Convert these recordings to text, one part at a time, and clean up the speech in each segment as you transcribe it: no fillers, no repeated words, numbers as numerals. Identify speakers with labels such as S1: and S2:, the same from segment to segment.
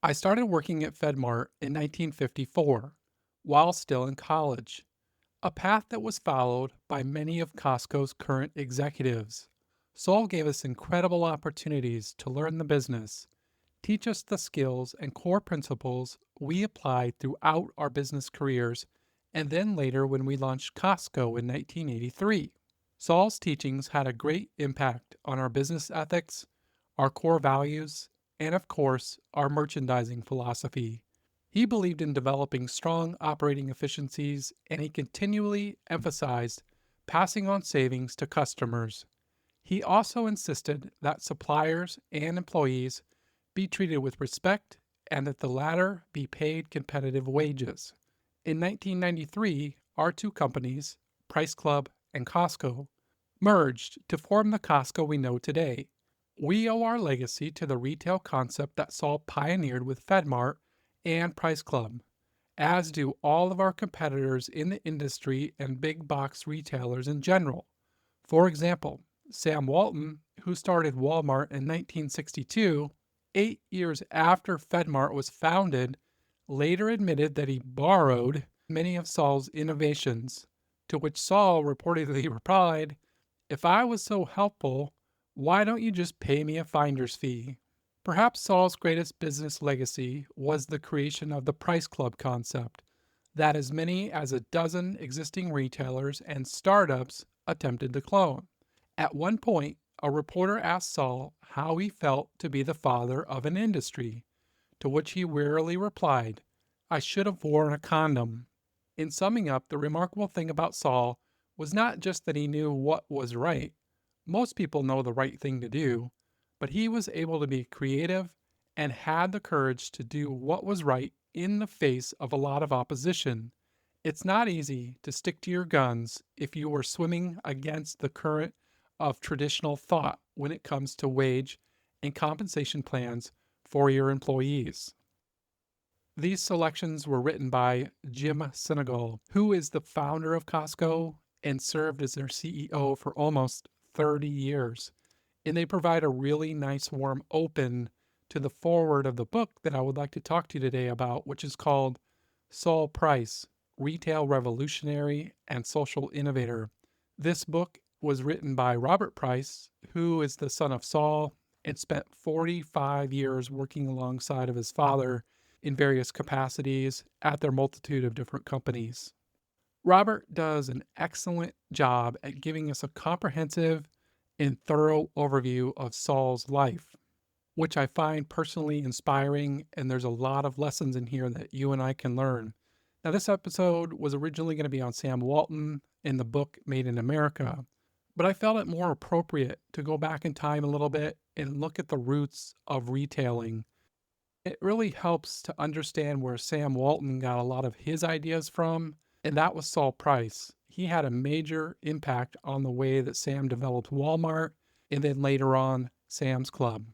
S1: I started working at FedMart in 1954 while still in college, a path that was followed by many of Costco's current executives. Saul gave us incredible opportunities to learn the business, teach us the skills and core principles we applied throughout our business careers, and then later when we launched Costco in 1983. Saul's teachings had a great impact on our business ethics, our core values, and of course, our merchandising philosophy. He believed in developing strong operating efficiencies, and he continually emphasized passing on savings to customers. He also insisted that suppliers and employees be treated with respect and that the latter be paid competitive wages. In 1993, our two companies, Price Club and Costco, merged to form the Costco we know today. We owe our legacy to the retail concept that Saul pioneered with FedMart and Price Club, as do all of our competitors in the industry and big box retailers in general. For example, Sam Walton, who started Walmart in 1962, 8 years after FedMart was founded, later admitted that he borrowed many of Saul's innovations, to which Saul reportedly replied, "If I was so helpful, why don't you just pay me a finder's fee?" Perhaps Saul's greatest business legacy was the creation of the Price Club concept that as many as a dozen existing retailers and startups attempted to clone. At one point, a reporter asked Saul how he felt to be the father of an industry, to which he wearily replied, "I should have worn a condom." In summing up, the remarkable thing about Saul was not just that he knew what was right. Most people know the right thing to do, but he was able to be creative and had the courage to do what was right in the face of a lot of opposition. It's not easy to stick to your guns if you are swimming against the current of traditional thought when it comes to wage and compensation plans for your employees. These selections were written by Jim Senegal, who is the founder of Costco and served as their CEO for almost 30 years. And they provide a really nice warm open to the foreword of the book that I would like to talk to you today about, which is called Saul Price, Retail Revolutionary and Social Innovator. This book was written by Robert Price, who is the son of Saul and spent 45 years working alongside of his father in various capacities at their multitude of different companies. Robert does an excellent job at giving us a comprehensive and thorough overview of Saul's life, which I find personally inspiring, and there's a lot of lessons in here that you and I can learn. Now, this episode was originally going to be on Sam Walton in the book Made in America, but I felt it more appropriate to go back in time a little bit and look at the roots of retailing. It really helps to understand where Sam Walton got a lot of his ideas from, and that was Saul Price. He had a major impact on the way that Sam developed Walmart and then later on Sam's Club.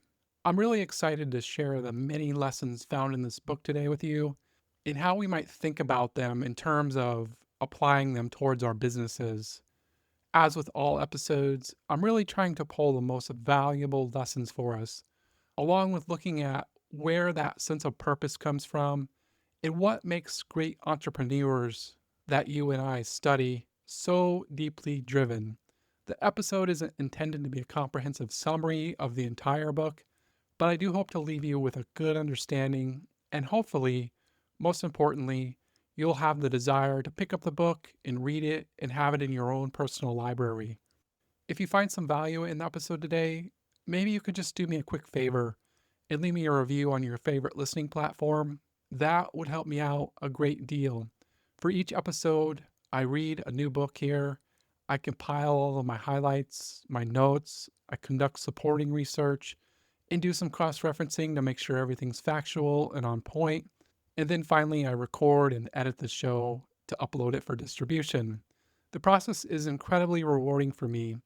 S1: I'm really excited to share the many lessons found in this book today with you and how we might think about them in terms of applying them towards our businesses. As with all episodes, I'm really trying to pull the most valuable lessons for us, along with looking at where that sense of purpose comes from and what makes great entrepreneurs that you and I study so deeply driven. The episode isn't intended to be a comprehensive summary of the entire book, but I do hope to leave you with a good understanding and hopefully, most importantly, you'll have the desire to pick up the book and read it and have it in your own personal library. If you find some value in the episode today, maybe you could just do me a quick favor and leave me a review on your favorite listening platform. That would help me out a great deal. For each episode, I read a new book here. I compile all of my highlights, my notes, I conduct supporting research, and do some cross-referencing to make sure everything's factual and on point. And then finally, I record and edit the show to upload it for distribution. The process is incredibly rewarding for me,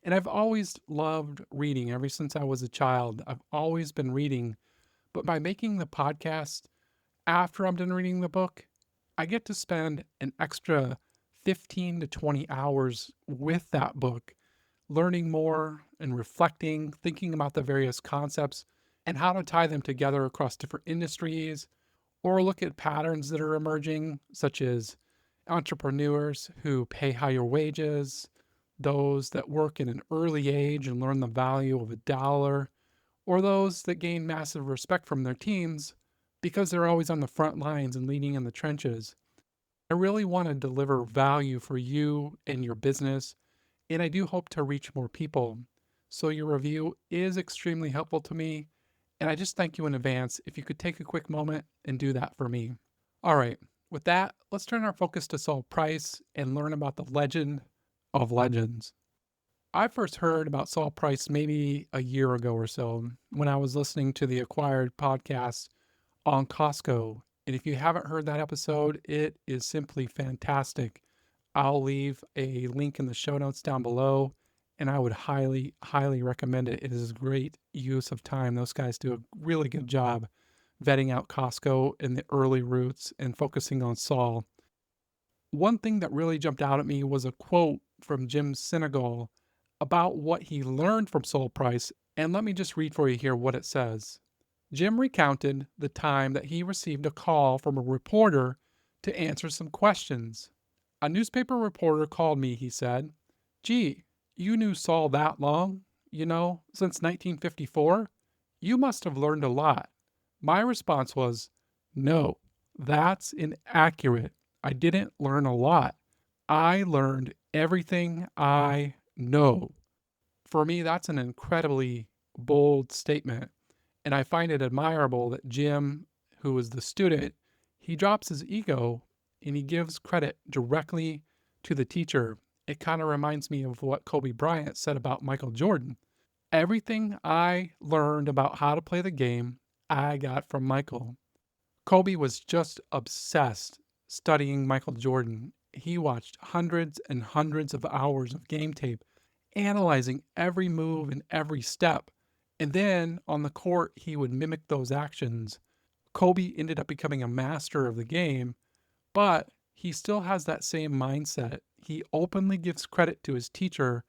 S1: and I've always loved reading ever since I was a child. I've always been reading, but by making the podcast after I'm done reading the book, I get to spend an extra 15 to 20 hours with that book, learning more and reflecting, thinking about the various concepts and how to tie them together across different industries, or look at patterns that are emerging, such as entrepreneurs who pay higher wages, those that work in an early age and learn the value of a dollar, or those that gain massive respect from their teams because they're always on the front lines and leading in the trenches. I really want to deliver value for you and your business, and I do hope to reach more people. So your review is extremely helpful to me, and I just thank you in advance if you could take a quick moment and do that for me. All right, with that, let's turn our focus to Saul Price and learn about the legend of legends. I first heard about Saul Price maybe a year ago or so when I was listening to the Acquired podcast on Costco. And if you haven't heard that episode, it is simply fantastic. I'll leave a link in the show notes down below, and I would highly, highly recommend it. It is a great use of time. Those guys do a really good job vetting out Costco in the early roots and focusing on Saul. One thing that really jumped out at me was a quote from Jim Sinegal about what he learned from Saul Price, and let me just read for you here what it says. Jim recounted the time that he received a call from a reporter to answer some questions. A newspaper reporter called me, he said. Gee, you knew Saul that long? Since 1954? You must have learned a lot. My response was, no, that's inaccurate. I didn't learn a lot. I learned everything I know. For me, that's an incredibly bold statement. And I find it admirable that Jim, who was the student, he drops his ego and he gives credit directly to the teacher. It kind of reminds me of what Kobe Bryant said about Michael Jordan. Everything I learned about how to play the game, I got from Michael. Kobe was just obsessed studying Michael Jordan. He watched hundreds and hundreds of hours of game tape, analyzing every move and every step. And then on the court, he would mimic those actions. Kobe ended up becoming a master of the game, but he still has that same mindset. He openly gives credit to his teacher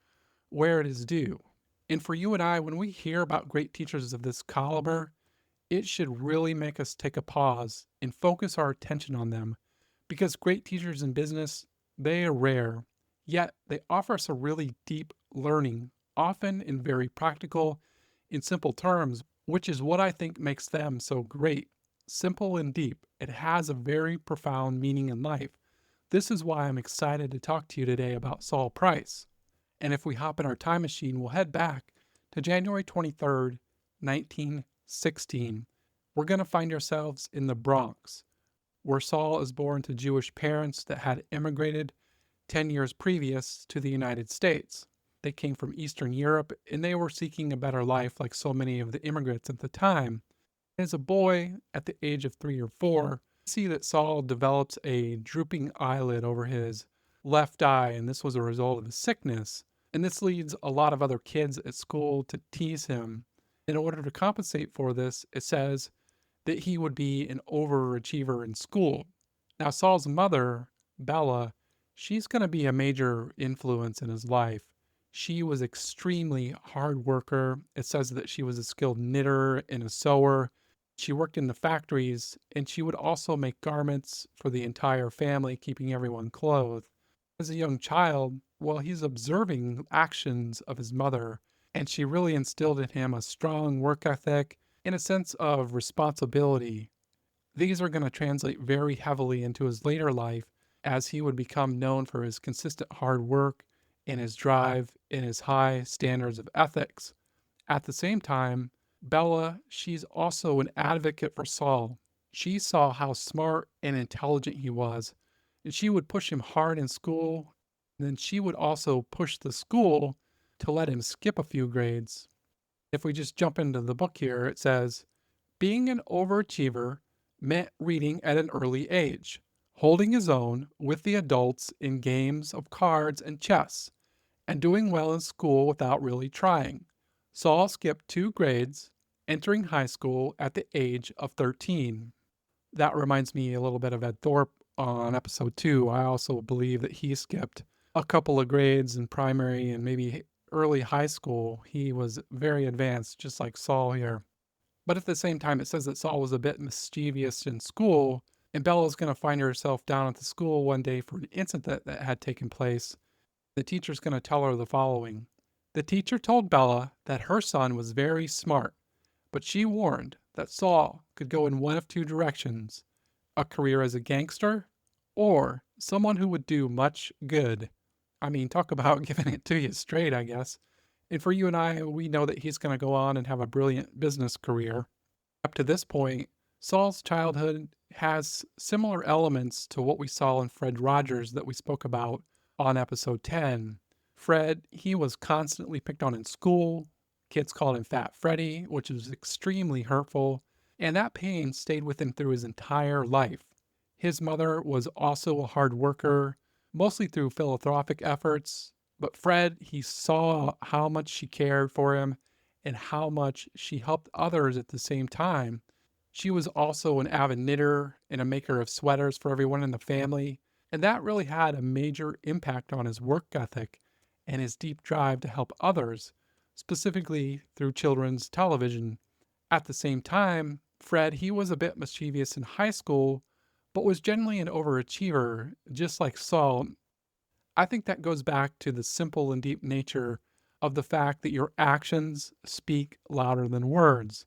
S1: where it is due. And for you and I, when we hear about great teachers of this caliber, it should really make us take a pause and focus our attention on them, because great teachers in business, they are rare, yet they offer us a really deep learning, often in very practical, in simple terms, which is what I think makes them so great. Simple and deep. It has a very profound meaning in life. This is why I'm excited to talk to you today about Saul Price. And if we hop in our time machine, we'll head back to January 23rd, 1916. We're going to find ourselves in the Bronx, where Saul is born to Jewish parents that had immigrated 10 years previous to the United States. They came from Eastern Europe and they were seeking a better life like so many of the immigrants at the time. As a boy, at the age of 3 or 4, we see that Saul develops a drooping eyelid over his left eye, and this was a result of a sickness. And this leads a lot of other kids at school to tease him. In order to compensate for this, it says that he would be an overachiever in school. Now, Saul's mother, Bella, she's going to be a major influence in his life. She was extremely hard worker. It says that she was a skilled knitter and a sewer. She worked in the factories, and she would also make garments for the entire family, keeping everyone clothed. As a young child, well, he's observing actions of his mother, and she really instilled in him a strong work ethic and a sense of responsibility. These are going to translate very heavily into his later life, as he would become known for his consistent hard work and his drive and his high standards of ethics. At the same time, Bella, she's also an advocate for Saul. She saw how smart and intelligent he was, and she would push him hard in school. And then she would also push the school to let him skip a few grades. If we just jump into the book here, it says, being an overachiever meant reading at an early age, holding his own with the adults in games of cards and chess, and doing well in school without really trying. Saul skipped 2 grades, entering high school at the age of 13. That reminds me a little bit of Ed Thorpe on episode 2. I also believe that he skipped a couple of grades in primary and maybe early high school. He was very advanced, just like Saul here. But at the same time, it says that Saul was a bit mischievous in school, and Bella's going to find herself down at the school one day for an incident that had taken place. The teacher's going to tell her the following. The teacher told Bella that her son was very smart, but she warned that Saul could go in one of two directions: a career as a gangster or someone who would do much good. I mean, talk about giving it to you straight, I guess. And for you and I, we know that he's going to go on and have a brilliant business career. Up to this point, Saul's childhood has similar elements to what we saw in Fred Rogers that we spoke about on episode 10. Fred, he was constantly picked on in school. Kids called him Fat Freddy, which was extremely hurtful, and that pain stayed with him through his entire life. His mother was also a hard worker, mostly through philanthropic efforts, but Fred, he saw how much she cared for him and how much she helped others at the same time. She was also an avid knitter and a maker of sweaters for everyone in the family, and that really had a major impact on his work ethic and his deep drive to help others, specifically through children's television. At the same time, Fred, he was a bit mischievous in high school, but was generally an overachiever, just like Saul. I think that goes back to the simple and deep nature of the fact that your actions speak louder than words.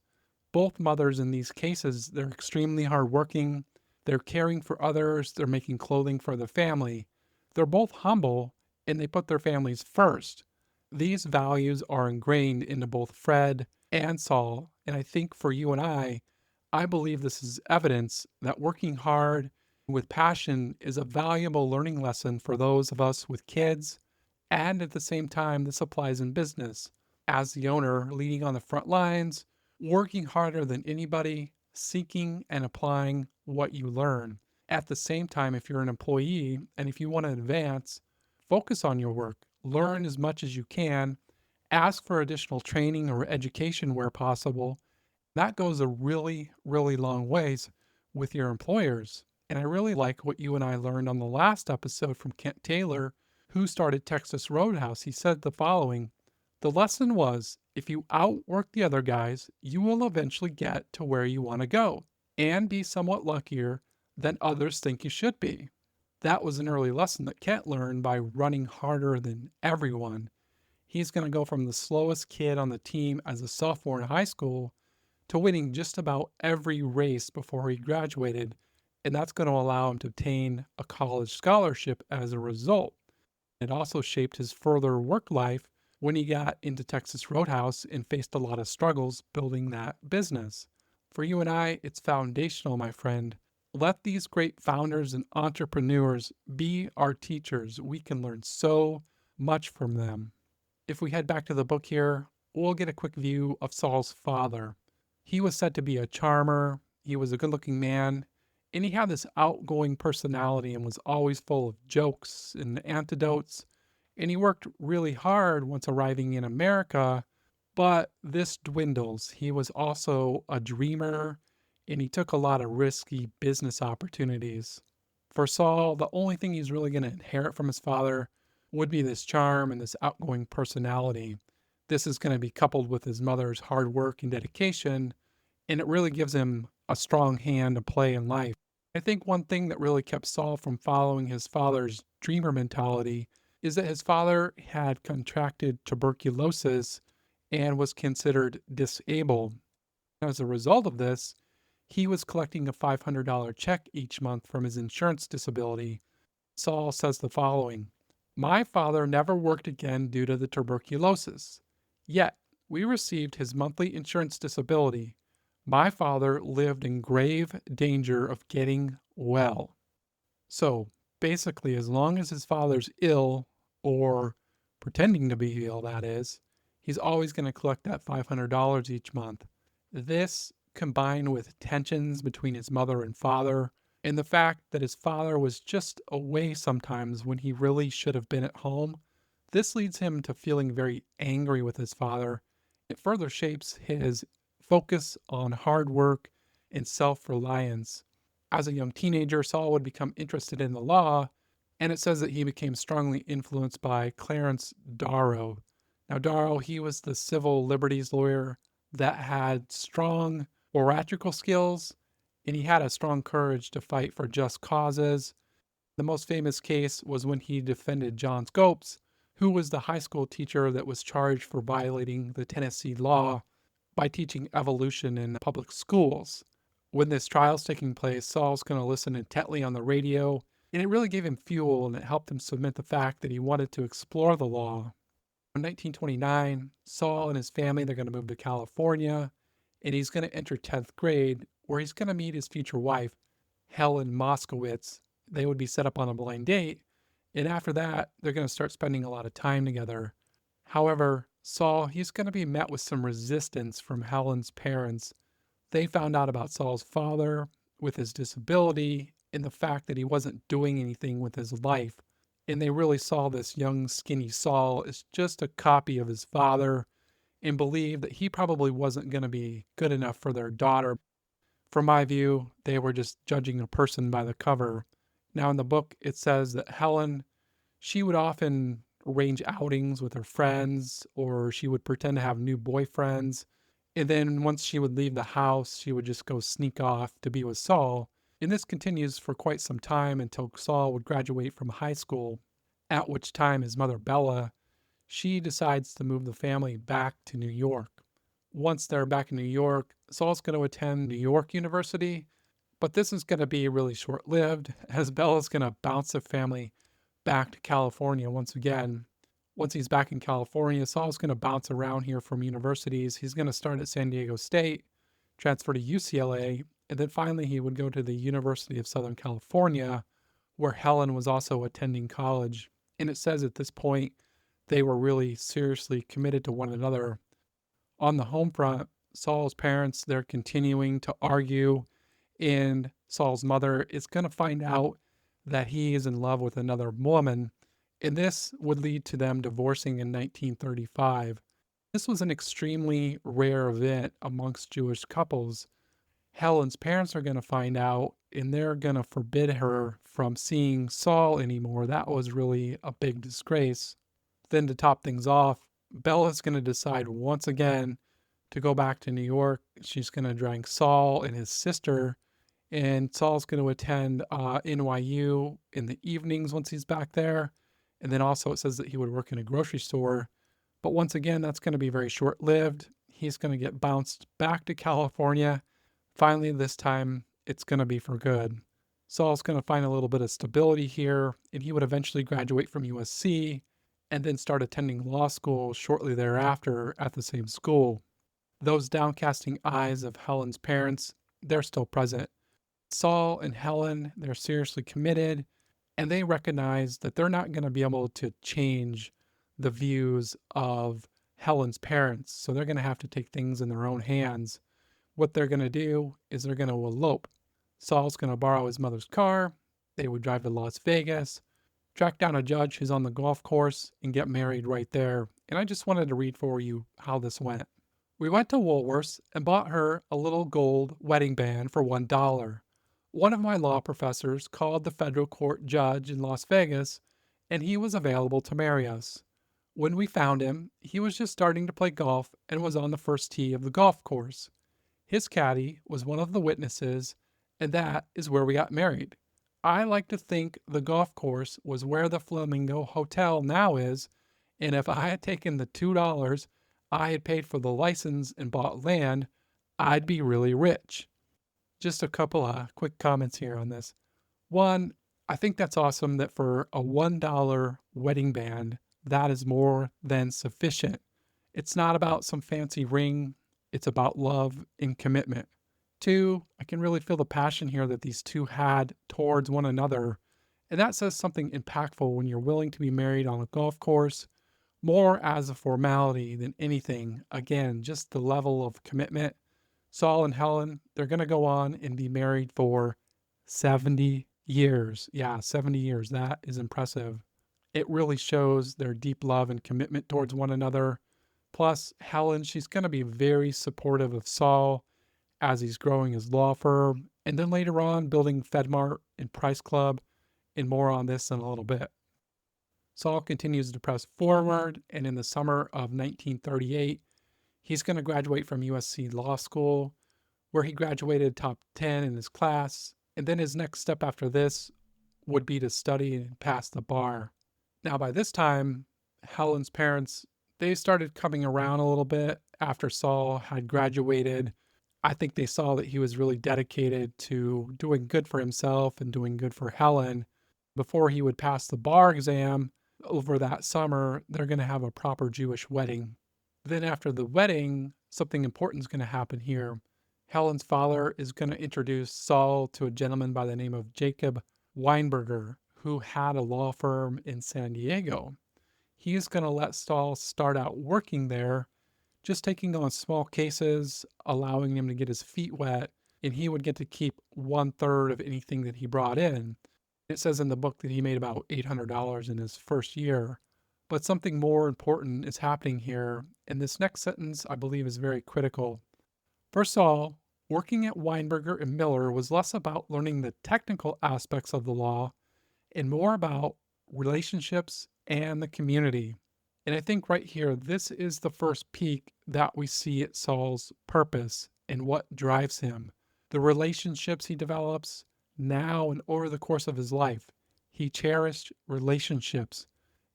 S1: Both mothers in these cases, they're extremely hardworking, they're caring for others, they're making clothing for the family. They're both humble and they put their families first. These values are ingrained into both Fred and Saul, and I think for you and I believe this is evidence that working hard with passion is a valuable learning lesson for those of us with kids. And at the same time, this applies in business. As the owner, leading on the front lines, working harder than anybody, seeking and applying what you learn. At the same time, if you're an employee and if you want to advance, focus on your work, learn as much as you can, ask for additional training or education where possible. That goes a really, really long ways with your employers. And I really like what you and I learned on the last episode from Kent Taylor, who started Texas Roadhouse. He said the following. The lesson was, if you outwork the other guys, you will eventually get to where you want to go and be somewhat luckier than others think you should be. That was an early lesson that Kent learned by running harder than everyone. He's going to go from the slowest kid on the team as a sophomore in high school to winning just about every race before he graduated, and that's going to allow him to obtain a college scholarship as a result. It also shaped his further work life when he got into Texas Roadhouse and faced a lot of struggles building that business. For you and I, it's foundational, my friend. Let these great founders and entrepreneurs be our teachers. We can learn so much from them. If we head back to the book here, we'll get a quick view of Saul's father. He was said to be a charmer, he was a good looking man, and he had this outgoing personality and was always full of jokes and anecdotes. And he worked really hard once arriving in America, but this dwindles. He was also a dreamer and he took a lot of risky business opportunities. For Saul, the only thing he's really going to inherit from his father would be this charm and this outgoing personality. This is going to be coupled with his mother's hard work and dedication, and it really gives him a strong hand to play in life. I think one thing that really kept Saul from following his father's dreamer mentality is that his father had contracted tuberculosis and was considered disabled. As a result of this, he was collecting a $500 check each month from his insurance disability. Saul says the following. My father never worked again due to the tuberculosis. Yet, we received his monthly insurance disability. My father lived in grave danger of getting well. So, basically, as long as his father's ill, or pretending to be ill, that is, he's always going to collect that $500 each month. This, combined with tensions between his mother and father, and the fact that his father was just away sometimes when he really should have been at home, this leads him to feeling very angry with his father. It further shapes his focus on hard work and self-reliance. As a young teenager, Saul would become interested in the law, and it says that he became strongly influenced by Clarence Darrow. Now, Darrow, he was the civil liberties lawyer that had strong oratorical skills, and he had a strong courage to fight for just causes. The most famous case was when he defended John Scopes, who was the high school teacher that was charged for violating the Tennessee law by teaching evolution in public schools. When this trial's taking place, Saul's going to listen intently on the radio, and it really gave him fuel and it helped him submit the fact that he wanted to explore the law. In 1929, Saul and his family, they're going to move to California, and he's going to enter 10th grade, where he's going to meet his future wife, Helen Moskowitz. They would be set up on a blind date, and after that, they're going to start spending a lot of time together. However, Saul, he's going to be met with some resistance from Helen's parents. They found out about Saul's father with his disability and the fact that he wasn't doing anything with his life. And they really saw this young, skinny Saul as just a copy of his father and believed that he probably wasn't going to be good enough for their daughter. From my view, they were just judging a person by the cover. Now, in the book, it says that Helen, she would often arrange outings with her friends, or she would pretend to have new boyfriends. And then once she would leave the house, she would just go sneak off to be with Saul. And this continues for quite some time until Saul would graduate from high school, at which time his mother Bella, she decides to move the family back to New York. Once they're back in New York, Saul's going to attend New York University, but this is going to be really short lived as Bella's going to bounce the family back to California once again. Once he's back in California, Saul's going to bounce around here from universities. He's going to start at San Diego State, transfer to UCLA, and then finally he would go to the University of Southern California, where Helen was also attending college. And it says at this point, they were really seriously committed to one another. On the home front, Saul's parents, they're continuing to argue, and Saul's mother is going to find out that he is in love with another woman, and this would lead to them divorcing in 1935. This was an extremely rare event amongst Jewish couples. Helen's parents are going to find out, and they're going to forbid her from seeing Saul anymore. That was really a big disgrace. Then, to top things off, Bella's going to decide once again to go back to New York. She's going to drag Saul and his sister, and Saul's going to attend NYU in the evenings once he's back there. And then also it says that he would work in a grocery store. But once again, that's going to be very short lived. He's going to get bounced back to California. Finally, this time, it's going to be for good. Saul's going to find a little bit of stability here, and he would eventually graduate from USC and then start attending law school shortly thereafter at the same school. Those downcasting eyes of Helen's parents, they're still present. Saul and Helen, they're seriously committed, and they recognize that they're not going to be able to change the views of Helen's parents, so they're going to have to take things in their own hands. What they're going to do is they're going to elope. Saul's going to borrow his mother's car. They would drive to Las Vegas, track down a judge who's on the golf course, and get married right there. And I just wanted to read for you how this went. We went to Woolworth's and bought her a little gold wedding band for $1. One of my law professors called the federal court judge in Las Vegas, and he was available to marry us. When we found him, he was just starting to play golf and was on the first tee of the golf course. His caddy was one of the witnesses, and that is where we got married. I like to think the golf course was where the Flamingo Hotel now is, and if I had taken the $2 I had paid for the license and bought land, I'd be really rich. Just a couple of quick comments here on this. One, I think that's awesome that for a $1 wedding band, that is more than sufficient. It's not about some fancy ring, it's about love and commitment. Two, I can really feel the passion here that these two had towards one another. And that says something impactful when you're willing to be married on a golf course, more as a formality than anything. Again, just the level of commitment. Saul and Helen, they're going to go on and be married for 70 years. Yeah, 70 years. That is impressive. It really shows their deep love and commitment towards one another. Plus, Helen, she's going to be very supportive of Saul as he's growing his law firm, and then later on building FedMart and Price Club, and more on this in a little bit. Saul continues to press forward, and in the summer of 1938, He's going to graduate from USC Law School, where he graduated top 10 in his class. And then his next step after this would be to study and pass the bar. Now, by this time, Helen's parents, they started coming around a little bit after Saul had graduated. I think they saw that he was really dedicated to doing good for himself and doing good for Helen. Before he would pass the bar exam over that summer, they're going to have a proper Jewish wedding. Then, after the wedding, something important is going to happen here. Helen's father is going to introduce Saul to a gentleman by the name of Jacob Weinberger, who had a law firm in San Diego. He's going to let Saul start out working there, just taking on small cases, allowing him to get his feet wet, and he would get to keep 1/3 of anything that he brought in. It says in the book that he made about $800 in his first year. But something more important is happening here, and this next sentence I believe is very critical. For Saul, working at Weinberger and Miller was less about learning the technical aspects of the law and more about relationships and the community. And I think right here, this is the first peek that we see at Saul's purpose and what drives him. The relationships he develops now and over the course of his life. He cherished relationships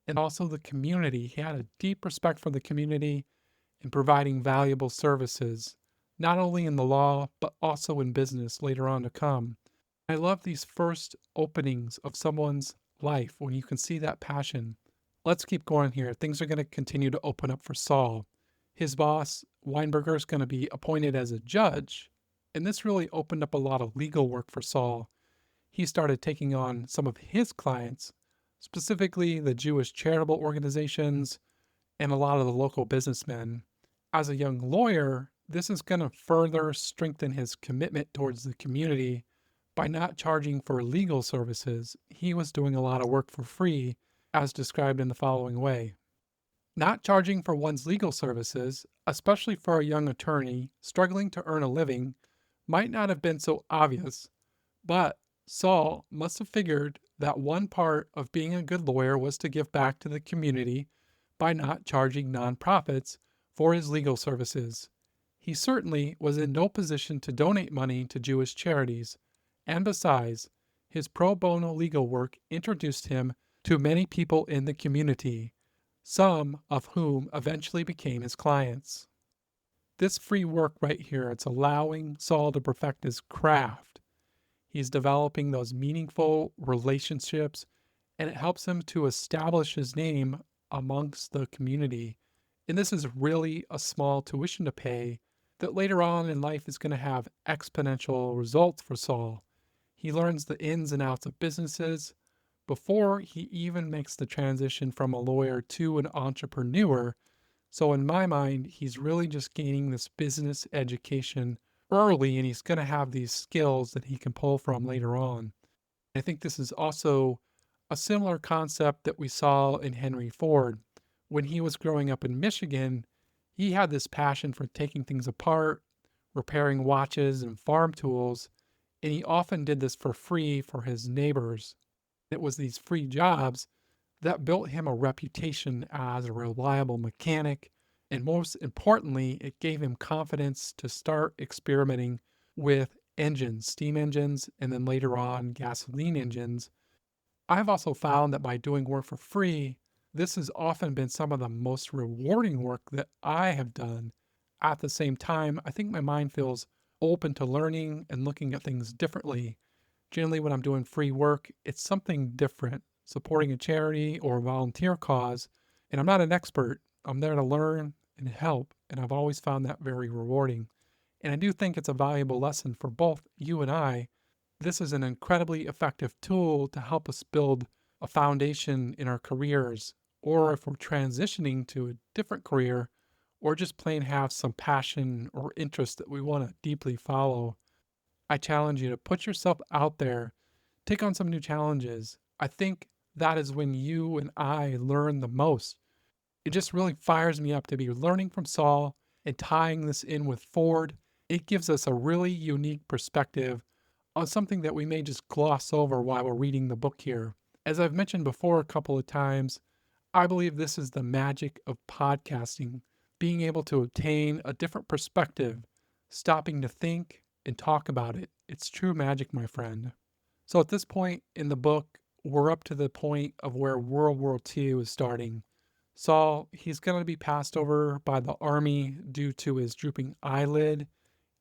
S1: and also the community. He had a deep respect for the community and providing valuable services, not only in the law, but also in business later on to come. I love these first openings of someone's life when you can see that passion. Let's keep going here. Things are going to continue to open up for Saul. His boss, Weinberger, is going to be appointed as a judge, and this really opened up a lot of legal work for Saul. He started taking on some of his clients, specifically the Jewish charitable organizations and a lot of the local businessmen. As a young lawyer, this is going to further strengthen his commitment towards the community by not charging for legal services. He was doing a lot of work for free, as described in the following way. Not charging for one's legal services, especially for a young attorney struggling to earn a living, might not have been so obvious, but Saul must have figured that one part of being a good lawyer was to give back to the community by not charging nonprofits for his legal services. He certainly was in no position to donate money to Jewish charities, and besides, his pro bono legal work introduced him to many people in the community, some of whom eventually became his clients. This free work right here, it's allowing Saul to perfect his craft. He's developing those meaningful relationships, and it helps him to establish his name amongst the community. And this is really a small tuition to pay that later on in life is going to have exponential results for Saul. He learns the ins and outs of businesses before he even makes the transition from a lawyer to an entrepreneur. So, in my mind, he's really just gaining this business education early, and he's going to have these skills that he can pull from later on. I think this is also a similar concept that we saw in Henry Ford. When he was growing up in Michigan, he had this passion for taking things apart, repairing watches and farm tools, and he often did this for free for his neighbors. It was these free jobs that built him a reputation as a reliable mechanic, and most importantly, it gave him confidence to start experimenting with engines, steam engines, and then later on gasoline engines. I've also found that by doing work for free, this has often been some of the most rewarding work that I have done. At the same time, I think my mind feels open to learning and looking at things differently. Generally, when I'm doing free work, it's something different, supporting a charity or a volunteer cause. And I'm not an expert. I'm there to learn and help. And I've always found that very rewarding. And I do think it's a valuable lesson for both you and I. This is an incredibly effective tool to help us build a foundation in our careers, or if we're transitioning to a different career, or just plain have some passion or interest that we want to deeply follow. I challenge you to put yourself out there, take on some new challenges. I think that is when you and I learn the most. It just really fires me up to be learning from Saul and tying this in with Ford. It gives us a really unique perspective on something that we may just gloss over while we're reading the book here. As I've mentioned before a couple of times, I believe this is the magic of podcasting. being able to obtain a different perspective, stopping to think and talk about it. It's true magic, my friend. So at this point in the book, we're up to the point of where World War II is starting. Saul, he's going to be passed over by the army due to his drooping eyelid,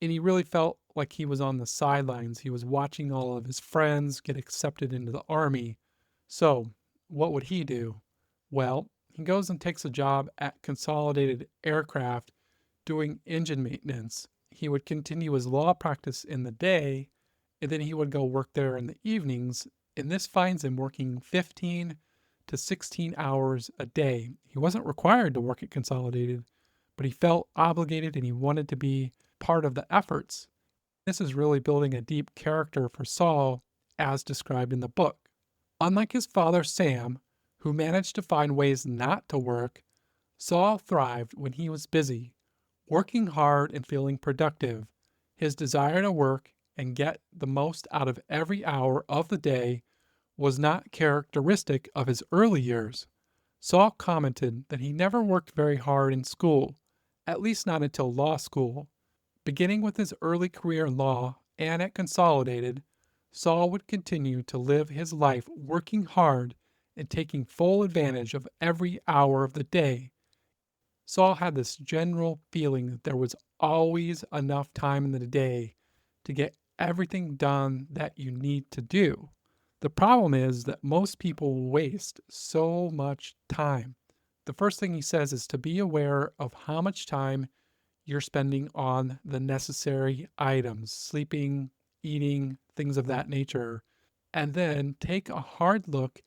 S1: and he really felt like he was on the sidelines. He was watching all of his friends get accepted into the army. So, what would he do? Well, he goes and takes a job at Consolidated Aircraft doing engine maintenance. He would continue his law practice in the day, and then he would go work there in the evenings. And this finds him working 15 to 16 hours a day. He wasn't required to work at Consolidated, but he felt obligated and he wanted to be part of the efforts. This is really building a deep character for Saul, as described in the book. Unlike his father Sam, who managed to find ways not to work, Saul thrived when he was busy, working hard and feeling productive. His desire to work and get the most out of every hour of the day was not characteristic of his early years. Saul commented that he never worked very hard in school, at least not until law school. Beginning with his early career in law and at Consolidated, Saul would continue to live his life working hard and taking full advantage of every hour of the day. Saul had this general feeling that there was always enough time in the day to get everything done that you need to do. The problem is that most people waste so much time. The first thing he says is to be aware of how much time you're spending on the necessary items, sleeping, eating, things of that nature. And then take a hard look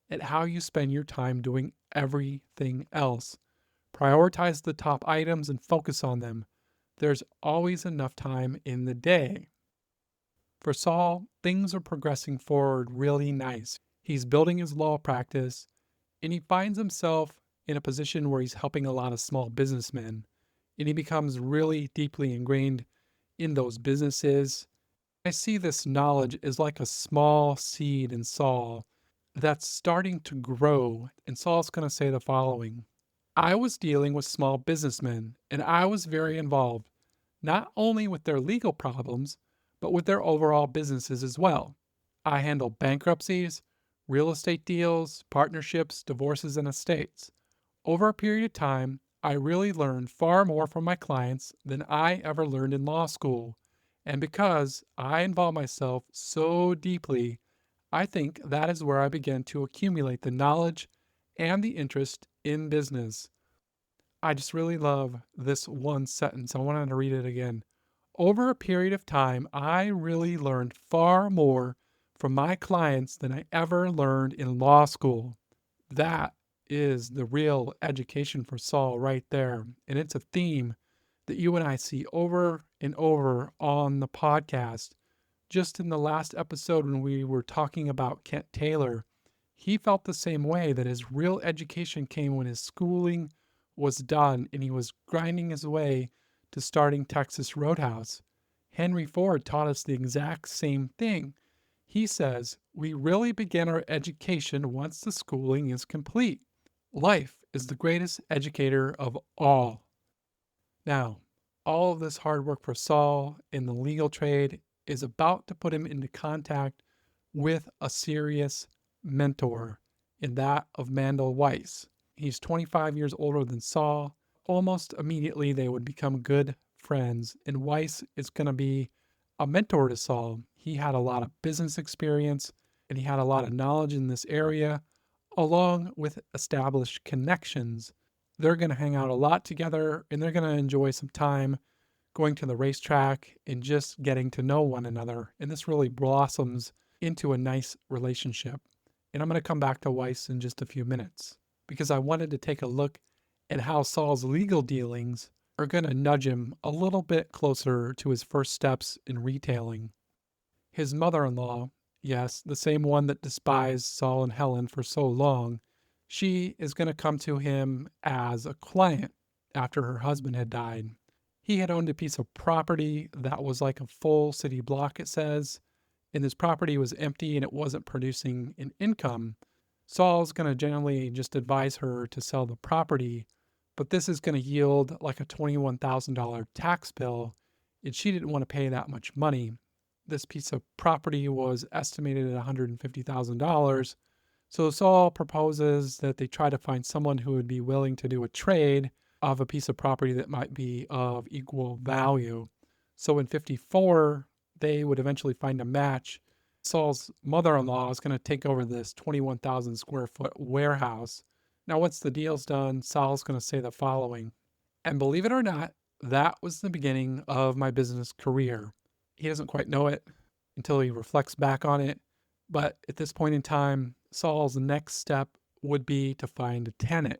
S1: at how you spend your time doing everything else. Prioritize the top items and focus on them. There's always enough time in the day. For Saul, things are progressing forward really nice. He's building his law practice, and he finds himself in a position where he's helping a lot of small businessmen, and he becomes really deeply ingrained in those businesses. I see this knowledge as like a small seed in Saul that's starting to grow, and Saul's going to say the following: I was dealing with small businessmen, and I was very involved, not only with their legal problems, but with their overall businesses as well. I handled bankruptcies, real estate deals, partnerships, divorces, and estates. Over a period of time, I really learned far more from my clients than I ever learned in law school. And because I involved myself so deeply, I think that is where I began to accumulate the knowledge and the interest in business. I just really love this one sentence. I wanted to read it again. Over a period of time, I really learned far more from my clients than I ever learned in law school. That is the real education for Saul right there. And it's a theme that you and I see over and over on the podcast. Just in the last episode, when we were talking about Kent Taylor, he felt the same way, that his real education came when his schooling was done and he was grinding his way to starting Texas Roadhouse. Henry Ford taught us the exact same thing. He says, we really begin our education once the schooling is complete. Life is the greatest educator of all. Now, all of this hard work for Saul in the legal trade is about to put him into contact with a serious mentor, in that of Mandel Weiss. He's 25 years older than Saul. Almost immediately, they would become good friends, and Weiss is going to be a mentor to Saul. He had a lot of business experience, and he had a lot of knowledge in this area, along with established connections. They're going to hang out a lot together, and they're going to enjoy some time going to the racetrack and just getting to know one another. And this really blossoms into a nice relationship. And I'm going to come back to Weiss in just a few minutes, because I wanted to take a look at how Saul's legal dealings are going to nudge him a little bit closer to his first steps in retailing. His mother-in-law, yes, the same one that despised Saul and Helen for so long, she is going to come to him as a client after her husband had died. He had owned a piece of property that was like a full city block, it says, and this property was empty and it wasn't producing an income. Saul's going to generally just advise her to sell the property, but this is going to yield like a $21,000 tax bill, and she didn't want to pay that much money. This piece of property was estimated at $150,000. So Saul proposes that they try to find someone who would be willing to do a trade of a piece of property that might be of equal value. So in 54, they would eventually find a match. Saul's mother-in-law is going to take over this 21,000 square foot warehouse. Now, once the deal's done, Saul's going to say the following, and believe it or not, that was the beginning of my business career. He doesn't quite know it until he reflects back on it. But at this point in time, Saul's next step would be to find a tenant.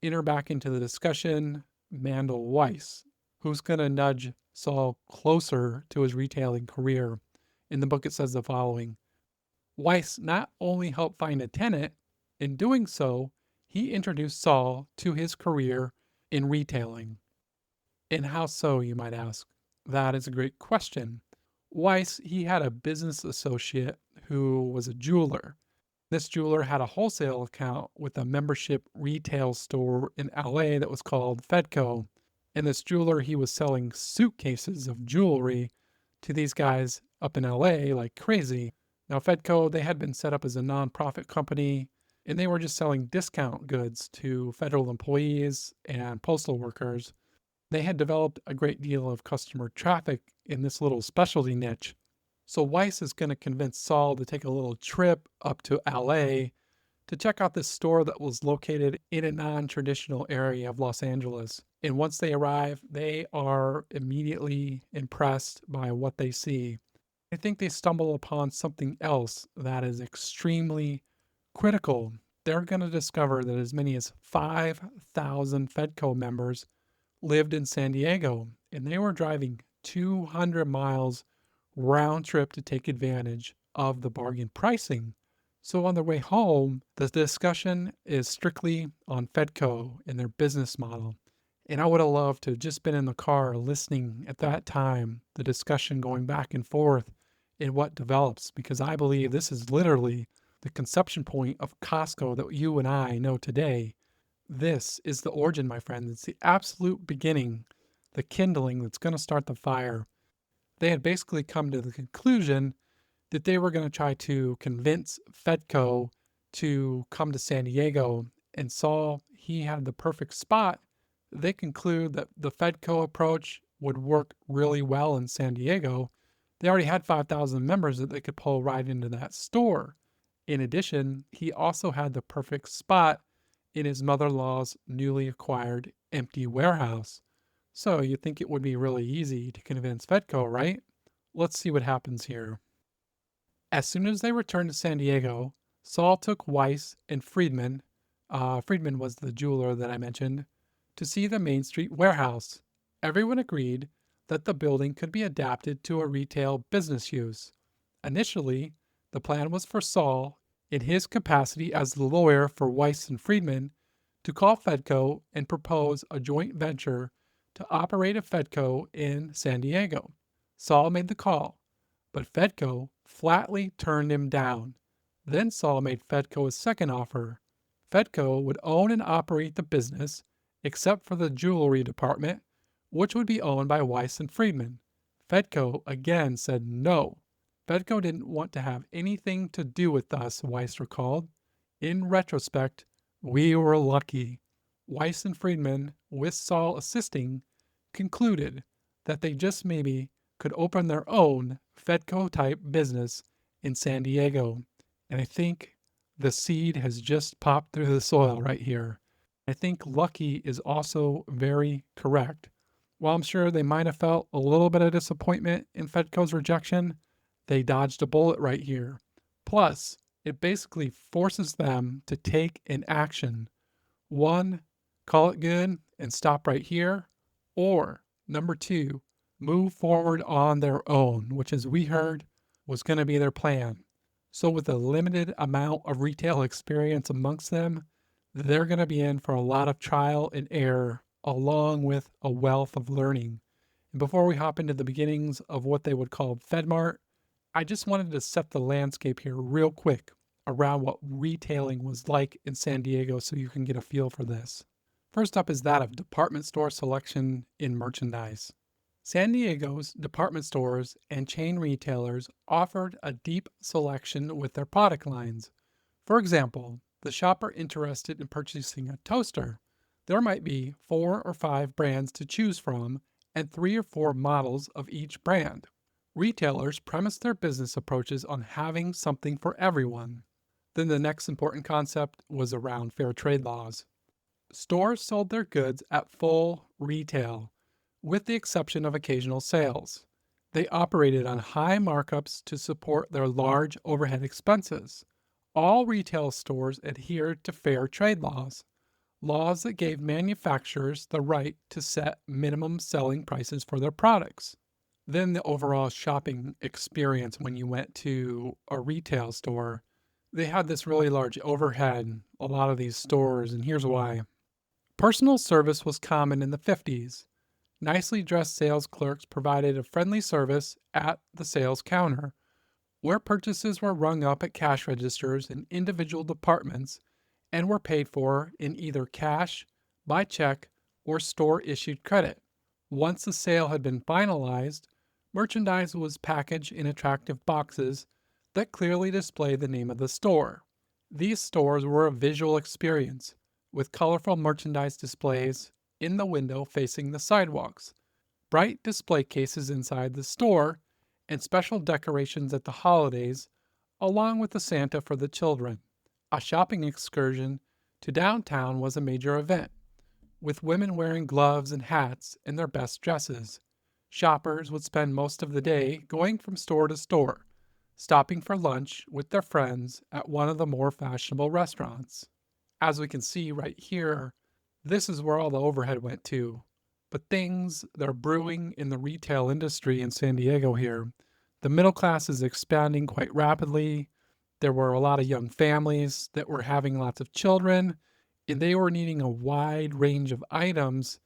S1: Enter back into the discussion Mandel Weiss, who's going to nudge Saul closer to his retailing career. In the book, it says the following, Weiss not only helped find a tenant, in doing so, he introduced Saul to his career in retailing. And how so, you might ask? That is a great question. Weiss, he had a business associate who was a jeweler. This jeweler had a wholesale account with a membership retail store in LA that was called Fedco. And this jeweler, he was selling suitcases of jewelry to these guys up in LA like crazy. Now, Fedco, they had been set up as a nonprofit company, and they were just selling discount goods to federal employees and postal workers. They had developed a great deal of customer traffic in this little specialty niche. So Weiss is going to convince Saul to take a little trip up to LA to check out this store that was located in a non-traditional area of Los Angeles. And once they arrive, they are immediately impressed by what they see. I think they stumble upon something else that is extremely critical. They're going to discover that as many as 5,000 Fedco members lived in San Diego, and they were driving 200 miles round trip to take advantage of the bargain pricing. So on their way home, the discussion is strictly on Fedco and their business model. And I would have loved to have just been in the car listening at that time, the discussion going back and forth in what develops, because I believe this is literally the conception point of Costco that you and I know today. This is the origin, my friend. It's the absolute beginning, the kindling that's going to start the fire. They had basically come to the conclusion that they were going to try to convince Fedco to come to San Diego, and Saul, he had the perfect spot. They conclude that the Fedco approach would work really well in San Diego. They already had 5,000 members that they could pull right into that store. In addition, he also had the perfect spot in his mother-in-law's newly acquired empty warehouse. So you think it would be really easy to convince Fedco, right? Let's see what happens here. As soon as they returned to San Diego, Saul took Weiss and Friedman, Friedman was the jeweler that I mentioned, to see the Main Street warehouse. Everyone agreed that the building could be adapted to a retail business use. Initially, the plan was for Saul, in his capacity as the lawyer for Weiss and Friedman, to call Fedco and propose a joint venture to operate a Fedco in San Diego. Saul made the call, but Fedco flatly turned him down. Then Saul made Fedco a second offer. Fedco would own and operate the business, except for the jewelry department, which would be owned by Weiss and Friedman. Fedco again said no. Fedco didn't want to have anything to do with us, Weiss recalled. In retrospect, we were lucky. Weiss and Friedman, with Saul assisting, concluded that they just maybe could open their own Fedco-type business in San Diego. And I think the seed has just popped through the soil right here. I think lucky is also very correct. While I'm sure they might have felt a little bit of disappointment in Fedco's rejection, they dodged a bullet right here. Plus, it basically forces them to take an action. One, call it good and stop right here. Or, number two, move forward on their own, which, as we heard, was going to be their plan. So with a limited amount of retail experience amongst them, they're going to be in for a lot of trial and error, along with a wealth of learning. And before we hop into the beginnings of what they would call FedMart, I just wanted to set the landscape here real quick around what retailing was like in San Diego so you can get a feel for this. First up is that of department store selection in merchandise. San Diego's department stores and chain retailers offered a deep selection with their product lines. For example, the shopper interested in purchasing a toaster, there might be 4 or 5 brands to choose from and 3 or 4 models of each brand. Retailers premised their business approaches on having something for everyone. Then the next important concept was around fair trade laws. Stores sold their goods at full retail, with the exception of occasional sales. They operated on high markups to support their large overhead expenses. All retail stores adhered to fair trade laws, laws that gave manufacturers the right to set minimum selling prices for their products. Then the overall shopping experience when you went to a retail store, they had this really large overhead, a lot of these stores, and here's why. Personal service was common in the 50s. Nicely dressed sales clerks provided a friendly service at the sales counter, where purchases were rung up at cash registers in individual departments and were paid for in either cash, by check, or store issued credit. Once the sale had been finalized, merchandise was packaged in attractive boxes that clearly displayed the name of the store. These stores were a visual experience, with colorful merchandise displays in the window facing the sidewalks, bright display cases inside the store, and special decorations at the holidays, along with the Santa for the children. A shopping excursion to downtown was a major event, with women wearing gloves and hats and their best dresses. Shoppers would spend most of the day going from store to store, stopping for lunch with their friends at one of the more fashionable restaurants. As we can see right here, this is where all the overhead went to. But things that are brewing in the retail industry in San Diego here. The middle class is expanding quite rapidly. There were a lot of young families that were having lots of children, and they were needing a wide range of items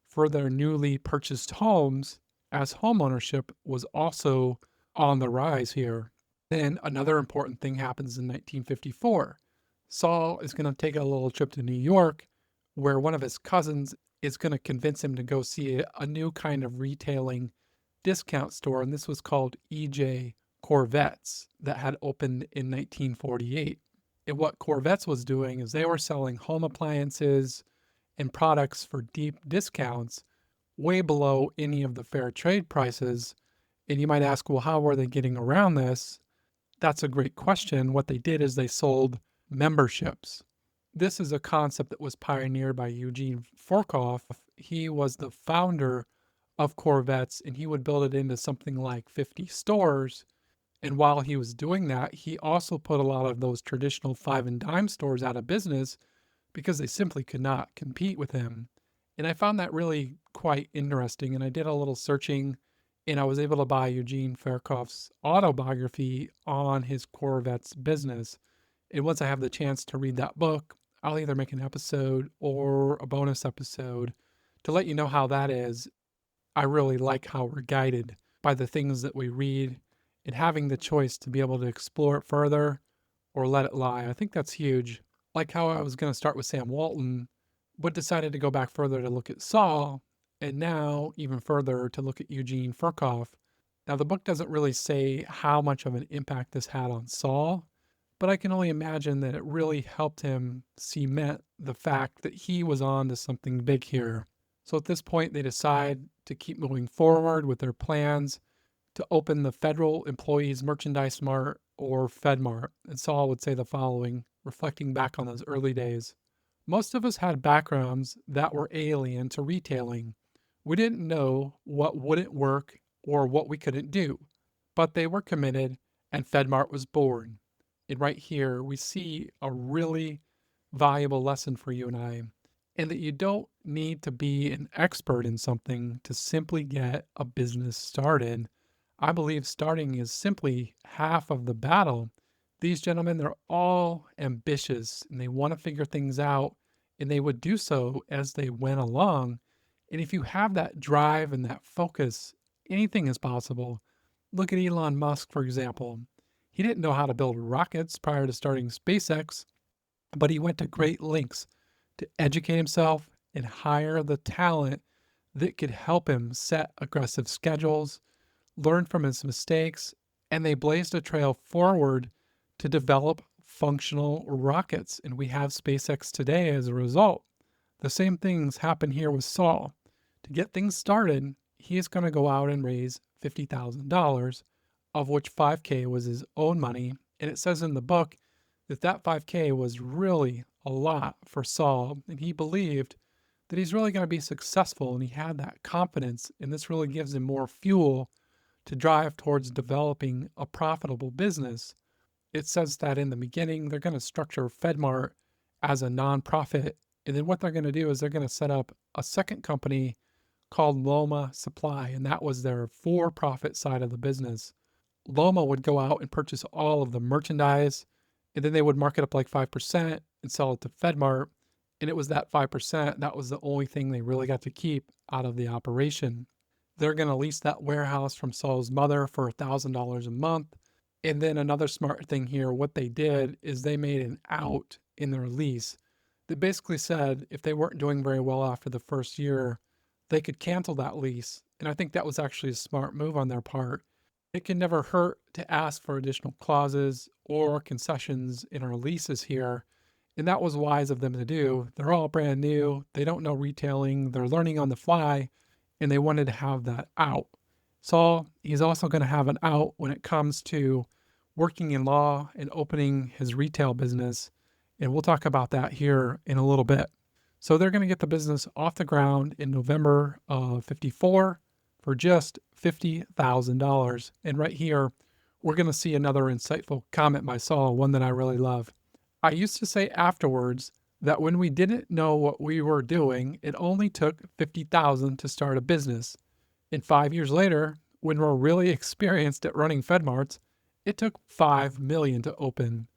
S1: for their newly purchased homes, as homeownership was also on the rise here. Then another important thing happens in 1954. Saul is going to take a little trip to New York, where one of his cousins is going to convince him to go see a new kind of retailing discount store, and this was called EJ Corvettes that had opened in 1948. And what Corvettes was doing is they were selling home appliances and products for deep discounts way below any of the fair trade prices. And you might ask, well, how were they getting around this? That's a great question. What they did is they sold memberships. This is a concept that was pioneered by Eugene Forkoff. He was the founder of Corvettes, and he would build it into something like 50 stores. And while he was doing that, he also put a lot of those traditional five and dime stores out of business because they simply could not compete with him. And I found that really quite interesting. And I did a little searching, and I was able to buy Eugene Fairkoff's autobiography on his Corvettes business. And once I have the chance to read that book, I'll either make an episode or a bonus episode to let you know how that is. I really like how we're guided by the things that we read and having the choice to be able to explore it further or let it lie. I think that's huge. Like how I was going to start with Sam Walton, but decided to go back further to look at Saul, and now even further to look at Eugene Furkoff. Now, the book doesn't really say how much of an impact this had on Saul, but I can only imagine that it really helped him cement the fact that he was on to something big here. So at this point, they decide to keep moving forward with their plans to open the Federal Employees Merchandise Mart, or FedMart. And Saul would say the following, reflecting back on those early days. Most of us had backgrounds that were alien to retailing. We didn't know what wouldn't work or what we couldn't do, but they were committed, and FedMart was born. And right here, we see a really valuable lesson for you and I, and that you don't need to be an expert in something to simply get a business started. I believe starting is simply half of the battle. These gentlemen, they're all ambitious and they want to figure things out, and they would do so as they went along. And if you have that drive and that focus, anything is possible. Look at Elon Musk, for example. He didn't know how to build rockets prior to starting SpaceX, but he went to great lengths to educate himself and hire the talent that could help him set aggressive schedules, learn from his mistakes, and they blazed a trail forward to develop functional rockets. And we have SpaceX today as a result. The same things happen here with Saul. To get things started, he is going to go out and raise $50,000, of which 5K was his own money. And it says in the book that that 5K was really a lot for Saul. And he believed that he's really going to be successful. And he had that confidence. And this really gives him more fuel to drive towards developing a profitable business. It says that in the beginning, they're going to structure FedMart as a nonprofit. And then what they're going to do is they're going to set up a second company called Loma Supply. And that was their for-profit side of the business. Loma would go out and purchase all of the merchandise, and then they would mark it up like 5% and sell it to FedMart. And it was that 5%, that was the only thing they really got to keep out of the operation. They're going to lease that warehouse from Saul's mother for $1,000 a month. And then another smart thing here, what they did is they made an out in their lease that basically said if they weren't doing very well after the first year, they could cancel that lease. And I think that was actually a smart move on their part. It can never hurt to ask for additional clauses or concessions in our leases here. And that was wise of them to do. They're all brand new. They don't know retailing. They're learning on the fly, and they wanted to have that out. Saul, he's also going to have an out when it comes to working in law and opening his retail business. And we'll talk about that here in a little bit. So they're going to get the business off the ground in November of 54 for just $50,000. And right here, we're going to see another insightful comment by Saul, one that I really love. I used to say afterwards that when we didn't know what we were doing, it only took $50,000 to start a business. And 5 years later, when we're really experienced at running FedMarts, it took $5 million to open.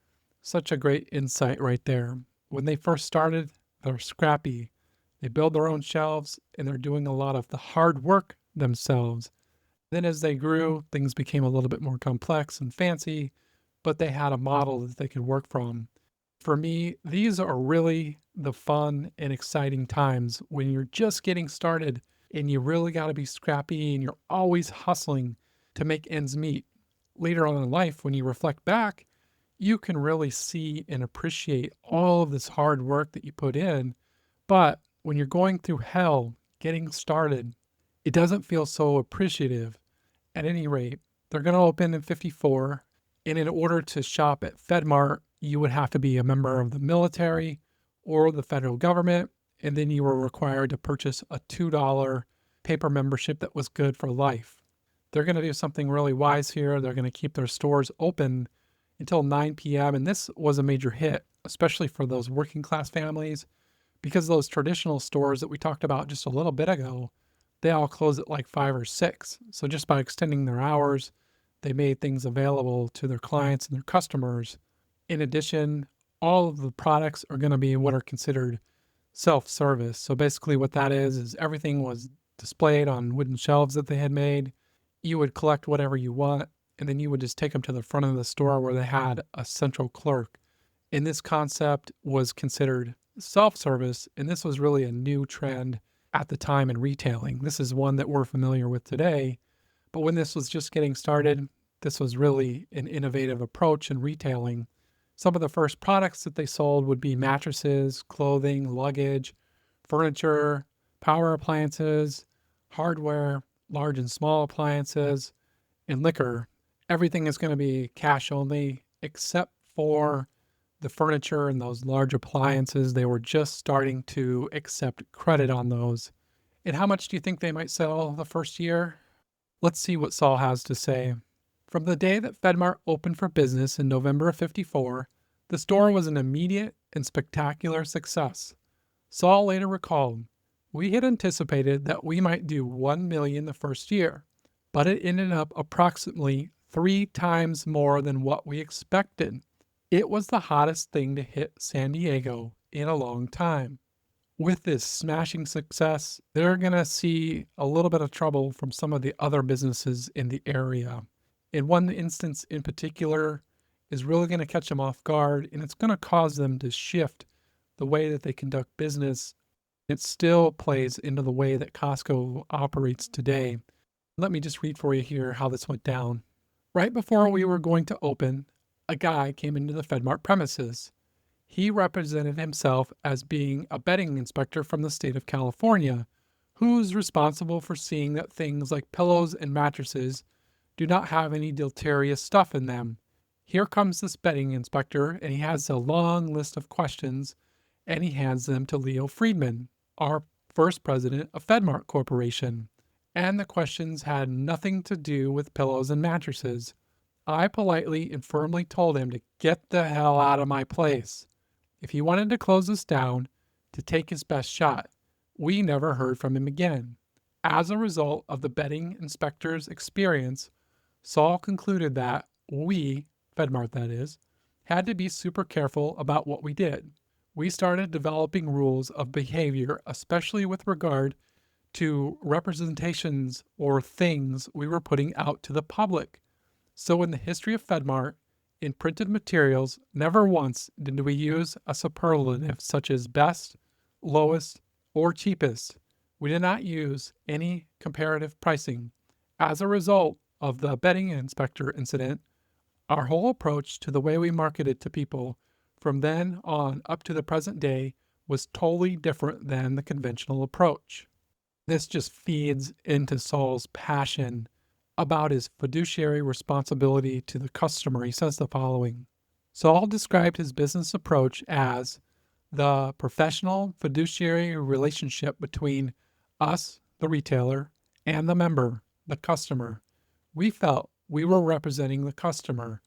S1: Such a great insight right there. When they first started, they're scrappy. They build their own shelves, and they're doing a lot of the hard work themselves. Then as they grew, things became a little bit more complex and fancy, but they had a model that they could work from. For me, these are really the fun and exciting times when you're just getting started and you really got to be scrappy and you're always hustling to make ends meet. Later on in life, when you reflect back, you can really see and appreciate all of this hard work that you put in. But when you're going through hell, getting started, it doesn't feel so appreciative. At any rate, they're going to open in 54. And in order to shop at FedMart, you would have to be a member of the military or the federal government. And then you were required to purchase a $2 paper membership that was good for life. They're going to do something really wise here. They're going to keep their stores open until 9 p.m. And this was a major hit, especially for those working class families, because those traditional stores that we talked about just a little bit ago, they all close at like 5 or 6. So just by extending their hours, they made things available to their clients and their customers. In addition, all of the products are going to be what are considered self-service. So basically what that is everything was displayed on wooden shelves that they had made. You would collect whatever you want, and then you would just take them to the front of the store where they had a central clerk. And this concept was considered self-service, and this was really a new trend at the time in retailing. This is one that we're familiar with today, but when this was just getting started, this was really an innovative approach in retailing. Some of the first products that they sold would be mattresses, clothing, luggage, furniture, power appliances, hardware, large and small appliances, and liquor. Everything is going to be cash only, except for the furniture and those large appliances. They were just starting to accept credit on those. And how much do you think they might sell the first year? Let's see what Saul has to say. From the day that FedMart opened for business in November of 54, the store was an immediate and spectacular success. Saul later recalled, "We had anticipated that we might do $1 million the first year, but it ended up approximately 3 times more than what we expected. It was the hottest thing to hit San Diego in a long time." With this smashing success, they're going to see a little bit of trouble from some of the other businesses in the area. In one instance in particular is really going to catch them off guard, and it's going to cause them to shift the way that they conduct business. It still plays into the way that Costco operates today. Let me just read for you here how this went down. Right before we were going to open, a guy came into the FedMart premises. He represented himself as being a betting inspector from the state of California, who's responsible for seeing that things like pillows and mattresses do not have any deleterious stuff in them. Here comes this betting inspector, and he has a long list of questions, and he hands them to Leo Friedman, our first president of FedMart Corporation. And the questions had nothing to do with pillows and mattresses. I politely and firmly told him to get the hell out of my place. If he wanted to close us down, to take his best shot. We never heard from him again. As a result of the betting inspector's experience, Saul concluded that we, FedMart that is, had to be super careful about what we did. We started developing rules of behavior, especially with regard to representations or things we were putting out to the public. So in the history of FedMart, in printed materials, never once did we use a superlative such as best, lowest, or cheapest. We did not use any comparative pricing. As a result of the betting inspector incident, our whole approach to the way we marketed to people from then on up to the present day was totally different than the conventional approach. This just feeds into Saul's passion about his fiduciary responsibility to the customer. He says the following. Saul described his business approach as the professional fiduciary relationship between us, the retailer, and the member, the customer. We felt we were representing the customer.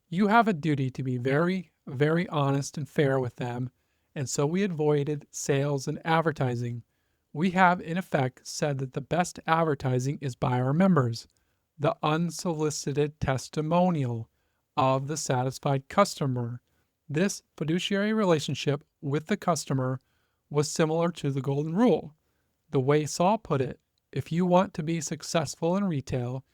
S1: You have a duty to be very, very honest and fair with them, and so we avoided sales and advertising. We have, in effect, said that the best advertising is by our members, the unsolicited testimonial of the satisfied customer. This fiduciary relationship with the customer was similar to the golden rule. The way Saul put it, if you want to be successful in retail,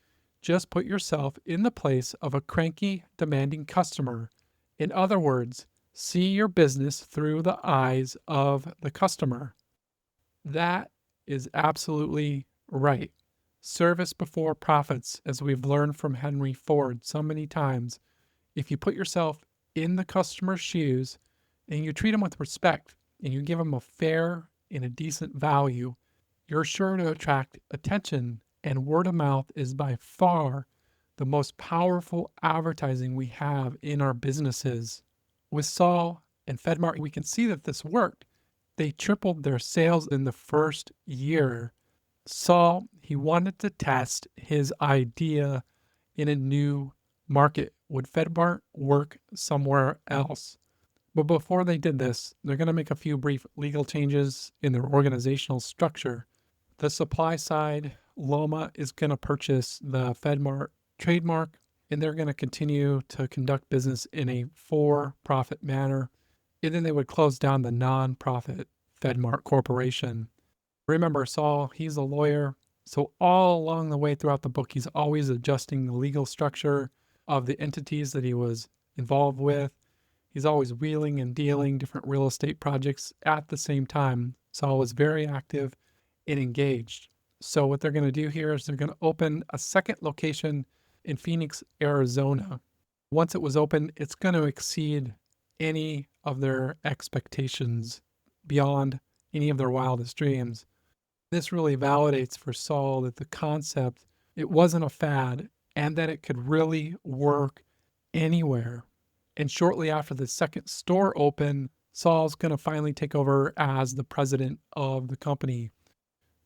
S1: just put yourself in the place of a cranky, demanding customer. In other words, see your business through the eyes of the customer. That is absolutely right. Service before profits, as we've learned from Henry Ford so many times. If you put yourself in the customer's shoes and you treat them with respect and you give them a fair and a decent value, you're sure to attract attention, and word of mouth is by far the most powerful advertising we have in our businesses. With Saul and FedMart, we can see that this worked. They tripled their sales in the first year. Saul, he wanted to test his idea in a new market. Would FedMart work somewhere else? But before they did this, they're going to make a few brief legal changes in their organizational structure. The supply side, Loma, is going to purchase the FedMart trademark, and they're going to continue to conduct business in a for-profit manner. And then they would close down the non-profit FedMart Corporation. Remember, Saul, he's a lawyer, so all along the way throughout the book, he's always adjusting the legal structure of the entities that he was involved with. He's always wheeling and dealing different real estate projects at the same time. Saul was very active and engaged. So what they're going to do here is they're going to open a second location in Phoenix, Arizona. Once it was open, it's going to exceed any of their expectations beyond any of their wildest dreams. This really validates for Saul that the concept, it wasn't a fad, and that it could really work anywhere. And shortly after the second store opened, Saul's going to finally take over as the president of the company.